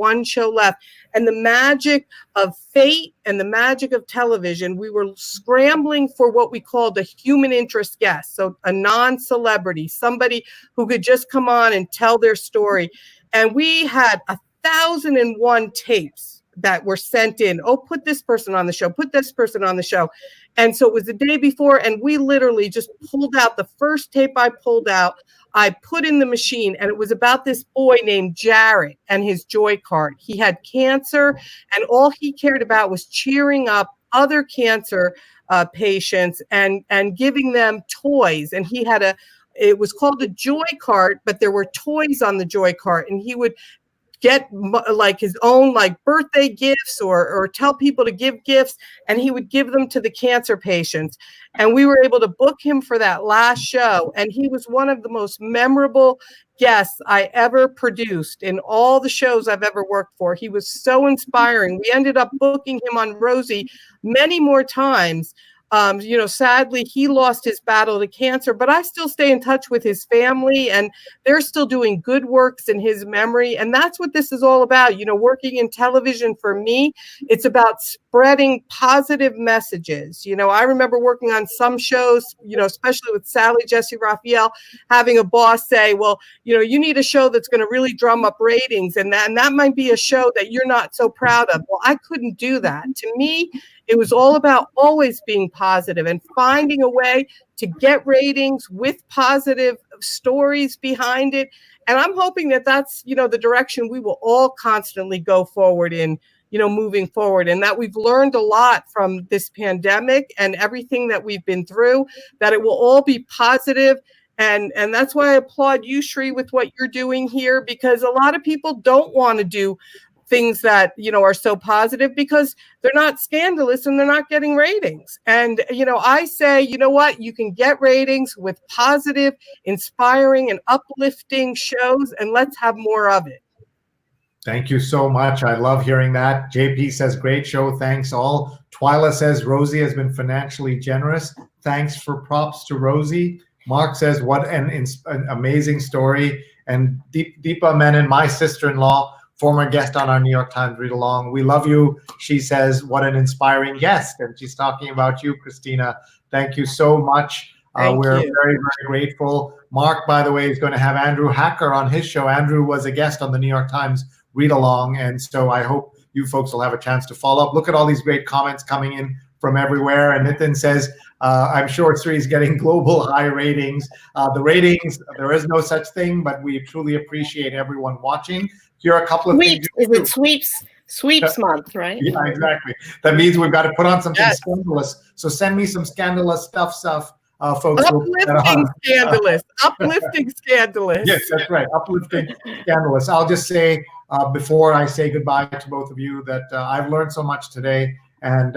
And the magic of fate and the magic of television, we were scrambling for what we called a human interest guest. So a non-celebrity, somebody who could just come on and tell their story. And we had 1,001 tapes that were sent in. Oh, put this person on the show, put this person on the show. And so it was the day before, and we literally just pulled out the first tape I pulled out. I put in the machine, and it was about this boy named Jared and his joy cart. He had cancer, and all he cared about was cheering up other cancer patients and giving them toys. And he had it was called a joy cart, but there were toys on the joy cart, and he would get his own birthday gifts or tell people to give gifts, and he would give them to the cancer patients. And we were able to book him for that last show. And he was one of the most memorable guests I ever produced in all the shows I've ever worked for. He was so inspiring. We ended up booking him on Rosie many more times. Sadly, he lost his battle to cancer, but I still stay in touch with his family, and they're still doing good works in his memory. And that's what this is all about. Working in television for me, it's about spreading positive messages. I remember working on some shows, especially with Sally Jesse Raphael, having a boss say, well, you need a show that's going to really drum up ratings. And that might be a show that you're not so proud of. Well, I couldn't do that. To me, it was all about always being positive and finding a way to get ratings with positive stories behind it. And I'm hoping that that's, the direction we will all constantly go forward in, moving forward, and that we've learned a lot from this pandemic and everything that we've been through, that it will all be positive. And that's why I applaud you, Sree, with what you're doing here, because a lot of people don't want to do things that, are so positive, because they're not scandalous and they're not getting ratings. And, I say, you know what, you can get ratings with positive, inspiring, and uplifting shows, and let's have more of it. Thank you so much. I love hearing that. JP says, great show. Thanks all. Twyla says, Rosie has been financially generous. Thanks for props to Rosie. Mark says, what an amazing story. And Deepa Menon, my sister-in-law, former guest on our New York Times Read Along. We love you. She says, what an inspiring guest. And she's talking about you, Christina. Thank you so much. We're very, very grateful. Mark, by the way, is going to have Andrew Hacker on his show. Andrew was a guest on the New York Times Read Along. And so I hope you folks will have a chance to follow up. Look at all these great comments coming in from everywhere. And Nitin says, I'm sure Sree is getting global high ratings. The ratings, there is no such thing, but we truly appreciate everyone watching. Here are a couple of things. Is it sweeps month, right? Yeah, exactly. That means we've got to put on something scandalous. So send me some scandalous stuff, folks. Uplifting scandalous. Uplifting scandalous. Yes, that's right. Uplifting scandalous. I'll just say before I say goodbye to both of you that I've learned so much today. And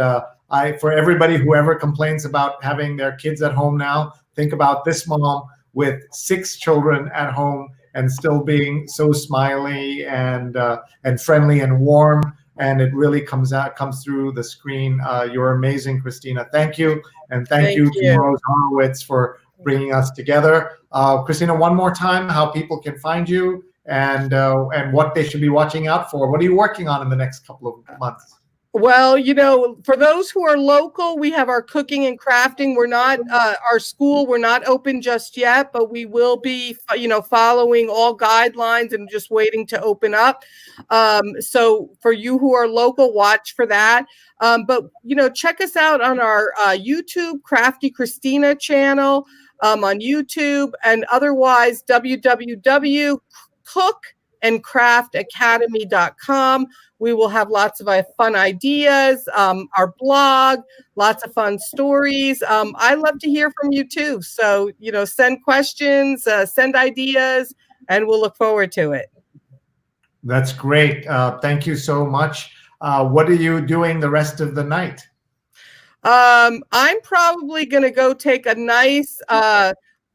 for everybody who ever complains about having their kids at home now, think about this mom with 6 children at home and still being so smiley and friendly and warm. And it really comes through the screen. You're amazing, Christina. Thank you. And thank you to Rose Horowitz for bringing us together. Christina, one more time, how people can find you and what they should be watching out for. What are you working on in the next couple of months? Well, for those who are local, we have our cooking and crafting. We're not, our school, we're not open just yet, but we will be, following all guidelines and just waiting to open up. So for you who are local, watch for that. But, check us out on our YouTube, Crafty Christina channel on YouTube, and otherwise www.cookandcraftacademy.com. We will have lots of fun ideas, our blog, lots of fun stories. I love to hear from you too. So, send questions, send ideas, and we'll look forward to it. That's great. Thank you so much. What are you doing the rest of the night? I'm probably going to go take a nice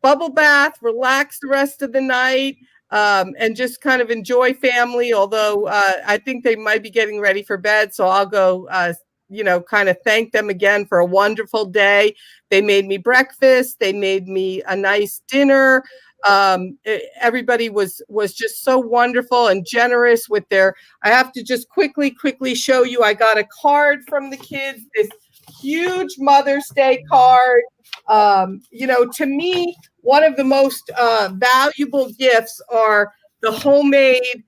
bubble bath, relax the rest of the night. And just kind of enjoy family, although I think they might be getting ready for bed. So I'll go, kind of thank them again for a wonderful day. They made me breakfast. They made me a nice dinner. Everybody was just so wonderful and generous with I have to just quickly show you. I got a card from the kids, this huge Mother's Day card. To me, one of the most valuable gifts are the homemade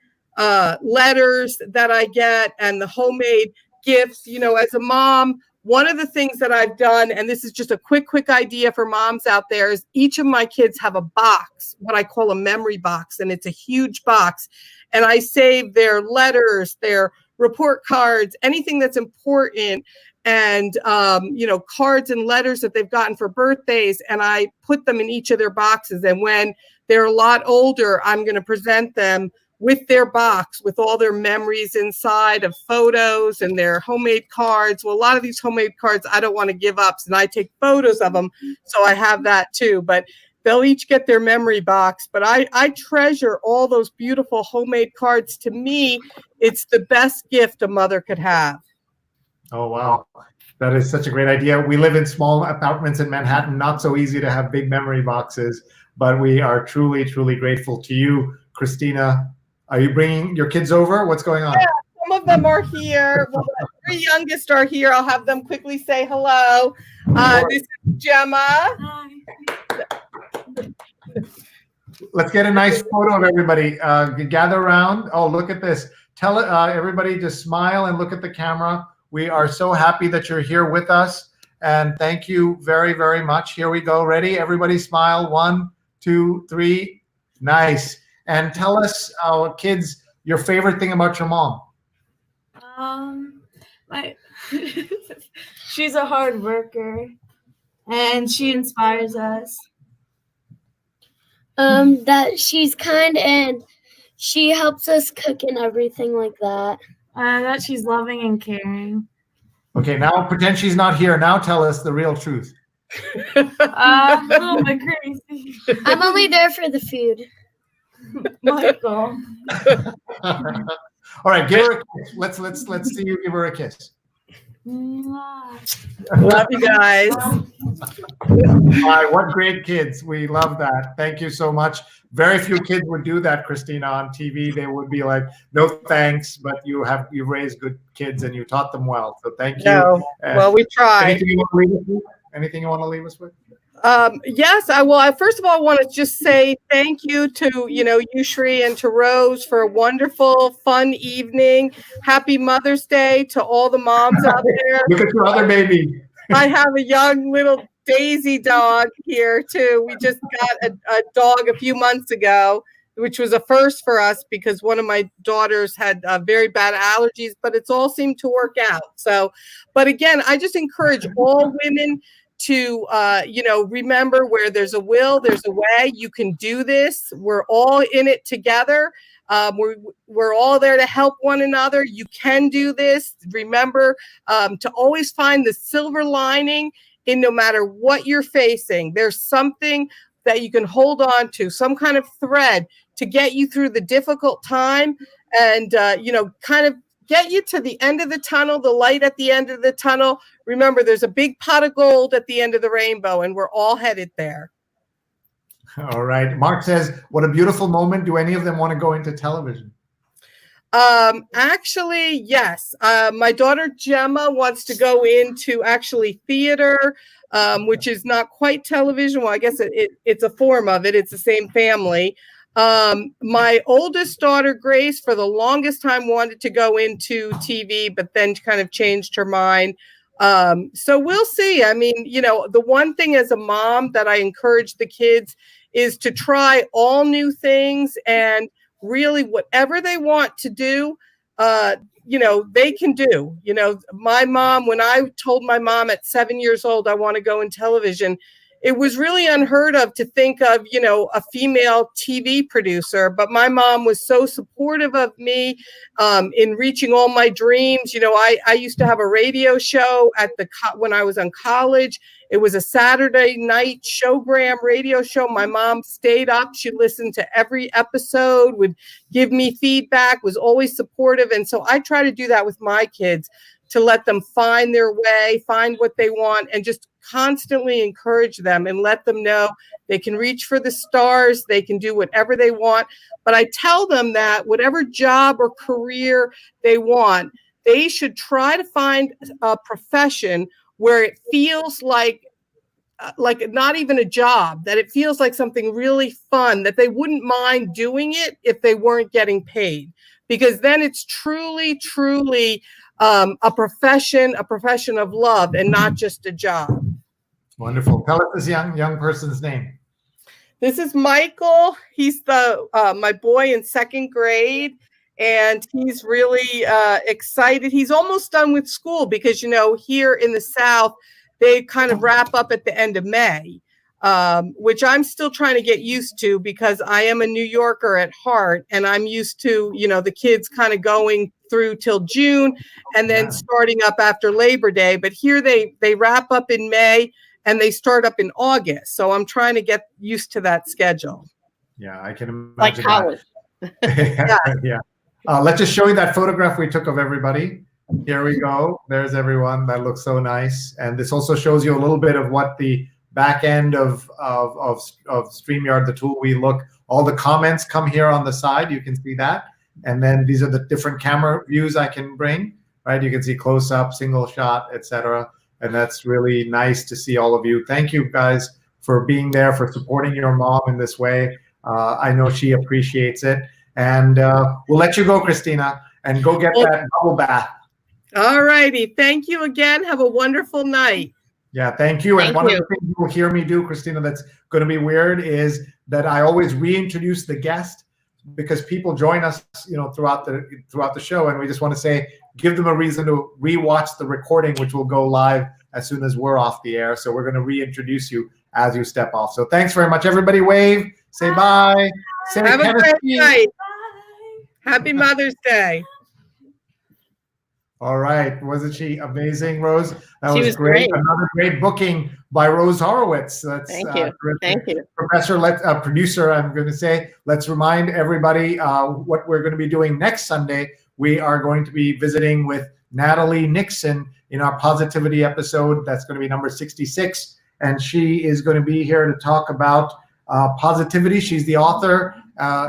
letters that I get and the homemade gifts. As a mom, one of the things that I've done, and this is just a quick idea for moms out there, is each of my kids have a box, what I call a memory box, and it's a huge box. And I save their letters, their report cards, anything that's important, and cards and letters that they've gotten for birthdays, and I put them in each of their boxes. And when they're a lot older, I'm going to present them with their box with all their memories inside of photos and their homemade cards. Well, a lot of these homemade cards I don't want to give up, and I take photos of them, so I have that too. But they'll each get their memory box. But I treasure all those beautiful homemade cards. To me, it's the best gift a mother could have. Oh, wow. That is such a great idea. We live in small apartments in Manhattan, not so easy to have big memory boxes, but we are truly, truly grateful to you, Christina. Are you bringing your kids over? What's going on? Yeah, some of them are here. Well, the 3 youngest are here. I'll have them quickly say hello. This is Gemma. Hi. Let's get a nice photo of everybody. Gather around. Oh, look at this. Tell everybody to smile and look at the camera. We are so happy that you're here with us, and thank you very, very much. Here we go. Ready? Everybody smile. 1, 2, 3. Nice. And tell us, kids, your favorite thing about your mom. She's a hard worker, and she inspires us. That she's kind and she helps us cook and everything like that. That she's loving and caring. Okay, now pretend she's not here. Now tell us the real truth. A little bit crazy. I'm only there for the food. Michael. All right, give her a kiss. Let's see you give her a kiss. Love you guys. All right, what great kids. We love that. Thank you so much. Very few kids would do that, Christina, on TV. They would be like, no thanks, but you raised good kids and you taught them well. So thank you. No. Well, we tried. Anything you want to leave us with? Anything you want to leave us with? Yes, I will. I first of all want to just say thank you to you, Sree, and to Rose for a wonderful, fun evening. Happy Mother's Day to all the moms out there. Look at your other baby. I have a young little Daisy dog here too. We just got a dog a few months ago, which was a first for us because one of my daughters had very bad allergies, but it's all seemed to work out. So, but again, I just encourage all women to, remember where there's a will, there's a way. You can do this. We're all in it together. We're all there to help one another. You can do this. Remember to always find the silver lining in no matter what you're facing. There's something that you can hold on to, some kind of thread to get you through the difficult time and, kind of get you to the end of the tunnel, the light at the end of the tunnel. Remember, there's a big pot of gold at the end of the rainbow, and we're all headed there. All right. Mark says, what a beautiful moment. Do any of them want to go into television? Actually, yes. My daughter Gemma wants to go into actually theater, which is not quite television. Well, I guess it's a form of it. It's the same family. My oldest daughter, Grace, for the longest time wanted to go into TV, but then kind of changed her mind. So we'll see. I mean, the one thing as a mom that I encourage the kids is to try all new things, and really whatever they want to do, they can do. My mom, when I told my mom at 7 years old, I want to go in television, it was really unheard of to think of, a female TV producer. But my mom was so supportive of me in reaching all my dreams. I used to have a radio show when I was in college. It was a Saturday night showgram radio show. My mom stayed up. She listened to every episode, would give me feedback, was always supportive. And so I try to do that with my kids, to let them find their way, find what they want, and just constantly encourage them and let them know they can reach for the stars, they can do whatever they want. But I tell them that whatever job or career they want, they should try to find a profession where it feels like not even a job, that it feels like something really fun, that they wouldn't mind doing it if they weren't getting paid. Because then it's truly, truly a profession of love and not just a job. Wonderful. Tell us this young person's name. This is Michael. He's my boy in second grade, and he's really excited. He's almost done with school because, here in the South, they kind of wrap up at the end of May, which I'm still trying to get used to because I am a New Yorker at heart, and I'm used to, the kids kind of going through till June and then starting up after Labor Day. But here they wrap up in May and they start up in August. So I'm trying to get used to that schedule. Yeah, I can imagine. Like college. Yeah. Let's just show you that photograph we took of everybody. Here we go. There's everyone. That looks so nice. And this also shows you a little bit of what the back end of StreamYard, the tool we look. All the comments come here on the side. You can see that. And then these are the different camera views I can bring, right? You can see close up, single shot, etc. And that's really nice to see all of you. Thank you guys for being there, for supporting your mom in this way. I know she appreciates it. And we'll let you go, Christina, and go get that bubble bath. All righty. Thank you again. Have a wonderful night. Yeah, thank you. And one of the things you will hear me do, Christina, that's going to be weird is that I always reintroduce the guest, because people join us, throughout the show, and we just want to say, give them a reason to rewatch the recording, which will go live as soon as we're off the air. So we're going to reintroduce you as you step off. So thanks very much, everybody. Wave, say bye. Say have a great night. Bye. Happy Mother's Day. All right. Wasn't she amazing, Rose? That She was was great. great. Another great booking by Rose Horowitz. That's Thank you. terrific. Thank you. Professor, producer, I'm going to say, let's remind everybody what we're going to be doing next Sunday. We are going to be visiting with Natalie Nixon in our positivity episode. That's going to be number 66. And she is going to be here to talk about positivity. She's the author,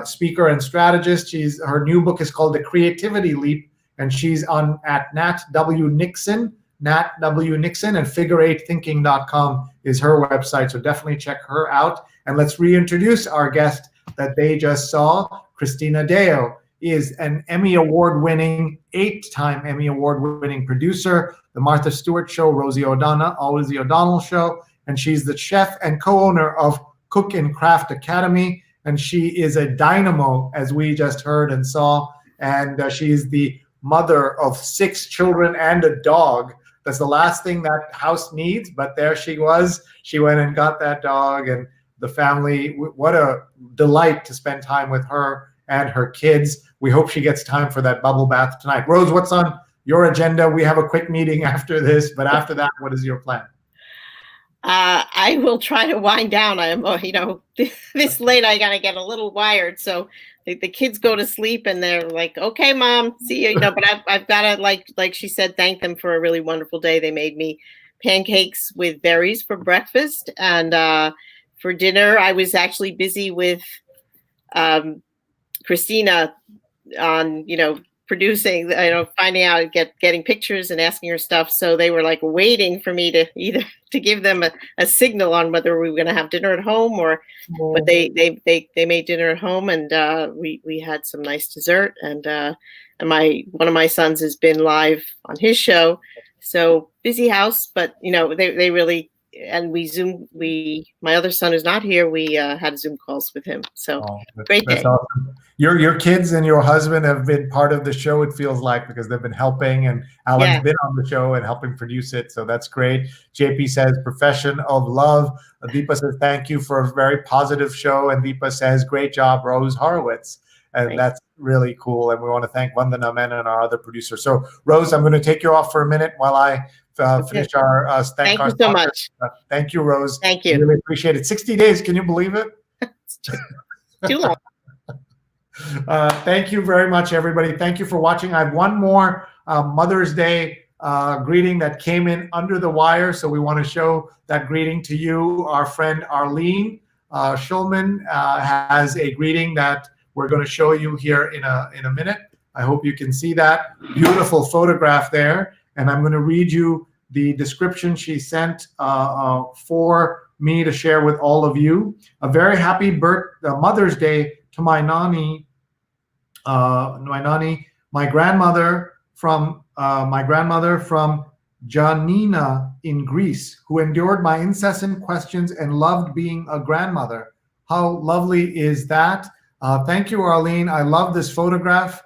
speaker, and strategist. Her new book is called The Creativity Leap. And she's on at Nat W. Nixon, and figure8thinking.com is her website. So definitely check her out. And let's reintroduce our guest that they just saw. Christina Deyo is an Emmy-award winning, 8-time Emmy-award winning producer, the Martha Stewart Show, Rosie O'Donnell Show. And she's the chef and co-owner of Cook and Craft Academy. And she is a dynamo, as we just heard and saw. And she's the mother of 6 children and a dog. That's the last thing that house needs, but there she was. She went and got that dog, and the family, what a delight to spend time with her and her kids. We hope she gets time for that bubble bath tonight. Rose, what's on your agenda? We have a quick meeting after this, but after that, what is your plan? I will try to wind down. I am, this late, I got to get a little wired. So the kids go to sleep and they're like, okay, Mom, see you. But I've got to, like she said, thank them for a really wonderful day. They made me pancakes with berries for breakfast. And for dinner, I was actually busy with Christina on, producing, finding out, getting pictures and asking her stuff. So they were like waiting for me to either to give them a signal on whether we were going to have dinner at home but they made dinner at home, and we had some nice dessert, and one of my sons has been live on his show. So busy house, but they really, and my other son is not here. We had Zoom calls with him. So great day. That's awesome. Your kids and your husband have been part of the show, it feels like, because they've been helping, and Alan's been on the show and helping produce it. So that's great. JP says, profession of love. Deepa says, thank you for a very positive show. And Deepa says, great job, Rose Horowitz. And that's really cool. And we want to thank Vandana Menon and our other producer. So Rose, I'm going to take you off for a minute while I finish our thank you so much. Thank you, Rose. Thank you. Really appreciate it. 60 days. Can you believe it? Too long. Thank you very much, everybody. Thank you for watching. I have one more Mother's Day greeting that came in under the wire, so we want to show that greeting to you. Our friend Arlene Schulman has a greeting that we're going to show you here in a minute. I hope you can see that beautiful photograph there, and I'm going to read you the description she sent for me to share with all of you. A very happy Mother's Day to my nani, my grandmother from Janina in Greece, who endured my incessant questions and loved being a grandmother. How lovely is that? Thank you, Arlene. I love this photograph.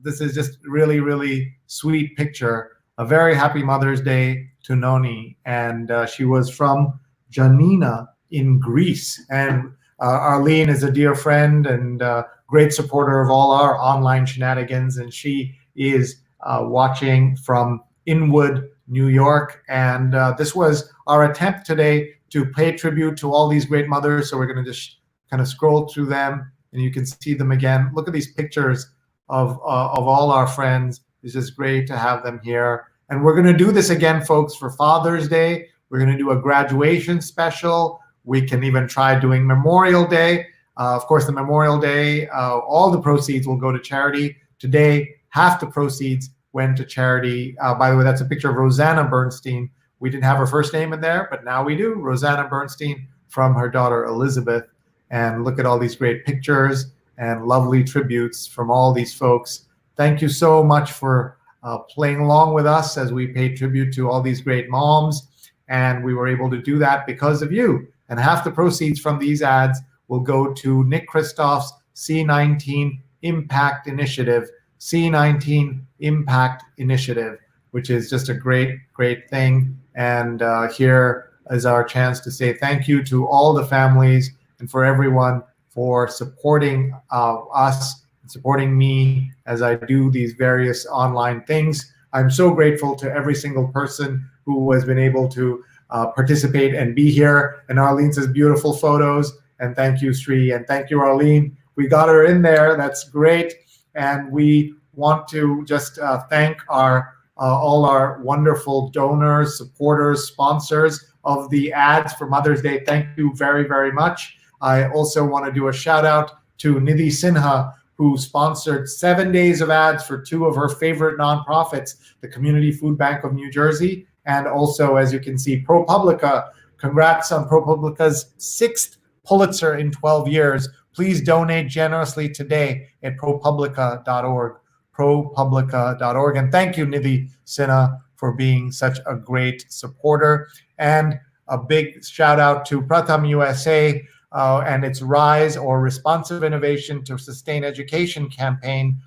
This is just really, really sweet picture. A very happy Mother's Day to Noni. And she was from Janina in Greece. And Arlene is a dear friend and great supporter of all our online shenanigans. And she is watching from Inwood, New York. And this was our attempt today to pay tribute to all these great mothers. So we're going to just kind of scroll through them and you can see them again. Look at these pictures of all our friends. It's just great to have them here. And we're going to do this again, folks, for Father's Day. We're going to do a graduation special. We can even try doing Memorial Day. Of course, the Memorial Day, all the proceeds will go to charity. Today, half the proceeds went to charity. By the way, that's a picture of Rosanna Bernstein. We didn't have her first name in there, but now we do. Rosanna Bernstein from her daughter, Elizabeth. And look at all these great pictures and lovely tributes from all these folks. Thank you so much for playing along with us as we pay tribute to all these great moms. And we were able to do that because of you. And half the proceeds from these ads will go to Nick Kristoff's C19 Impact Initiative, C19 Impact Initiative, which is just a great, great thing. And here is our chance to say thank you to all the families and for everyone for supporting us and supporting me as I do these various online things. I'm so grateful to every single person who has been able to participate and be here. And Arlene says beautiful photos. And thank you, Sree. And thank you, Arlene. We got her in there. That's great. And we want to just thank all our wonderful donors, supporters, sponsors of the ads for Mother's Day. Thank you very, very much. I also want to do a shout out to Nidhi Sinha, who sponsored 7 days of ads for two of her favorite nonprofits, the Community Food Bank of New Jersey, and also, as you can see, ProPublica. Congrats on ProPublica's 6th Pulitzer in 12 years. Please donate generously today at propublica.org, propublica.org. And thank you, Nidhi Sinha, for being such a great supporter. And a big shout out to Pratham USA and its Rise or Responsive Innovation to Sustain Education campaign.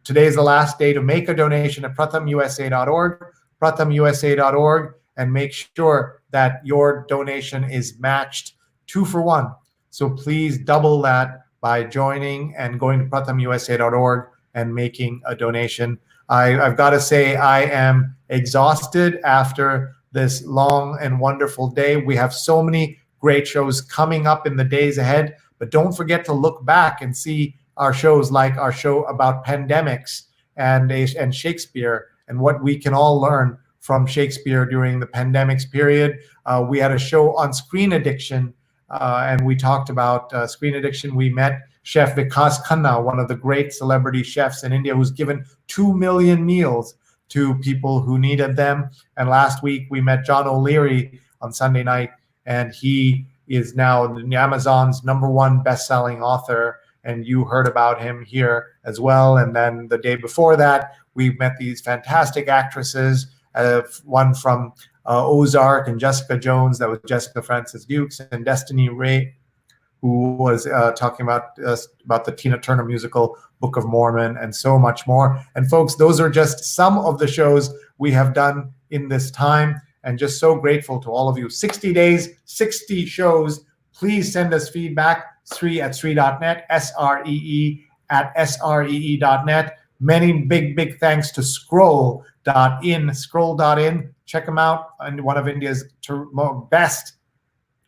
Today is the last day to make a donation at prathamusa.org, prathamusa.org, and make sure that your donation is matched 2 for 1. So please double that by joining and going to prathamusa.org and making a donation. I've got to say, I am exhausted after this long and wonderful day. We have so many great shows coming up in the days ahead, but don't forget to look back and see our shows like our show about pandemics and Shakespeare and what we can all learn from Shakespeare during the pandemics period. We had a show on screen addiction, and we talked about screen addiction. We met Chef Vikas Khanna, one of the great celebrity chefs in India, who's given 2 million meals to people who needed them. And last week we met John O'Leary on Sunday night, and he is now Amazon's #1 best-selling author, and you heard about him here as well. And then the day before that, we met these fantastic actresses, one from Ozark and Jessica Jones, that was Jessica Francis Dukes, and Destiny Ray, who was talking about the Tina Turner musical, Book of Mormon, and so much more. And folks, those are just some of the shows we have done in this time, and just so grateful to all of you. 60 days, 60 shows. Please send us feedback, Sree@Sree.net, SREE@SREE.net. Many big thanks to Scroll.in. Scroll.in, check them out, and one of India's best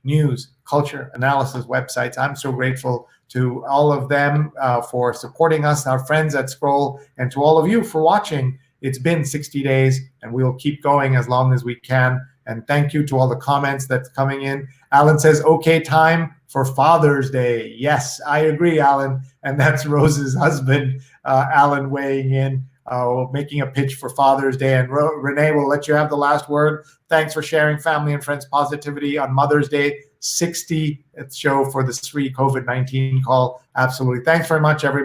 news, culture, analysis websites. I'm so grateful to all of them for supporting us, our friends at Scroll, and to all of you for watching. It's been 60 days, and we'll keep going as long as we can. And thank you to all the comments that's coming in. Alan says, okay, time for Father's Day. Yes, I agree, Alan. And that's Rose's husband, Alan, weighing in, making a pitch for Father's Day. And Renee, will let you have the last word. Thanks for sharing family and friends positivity on Mother's Day, 60th show for the Sree COVID-19 call. Absolutely. Thanks very much, everybody.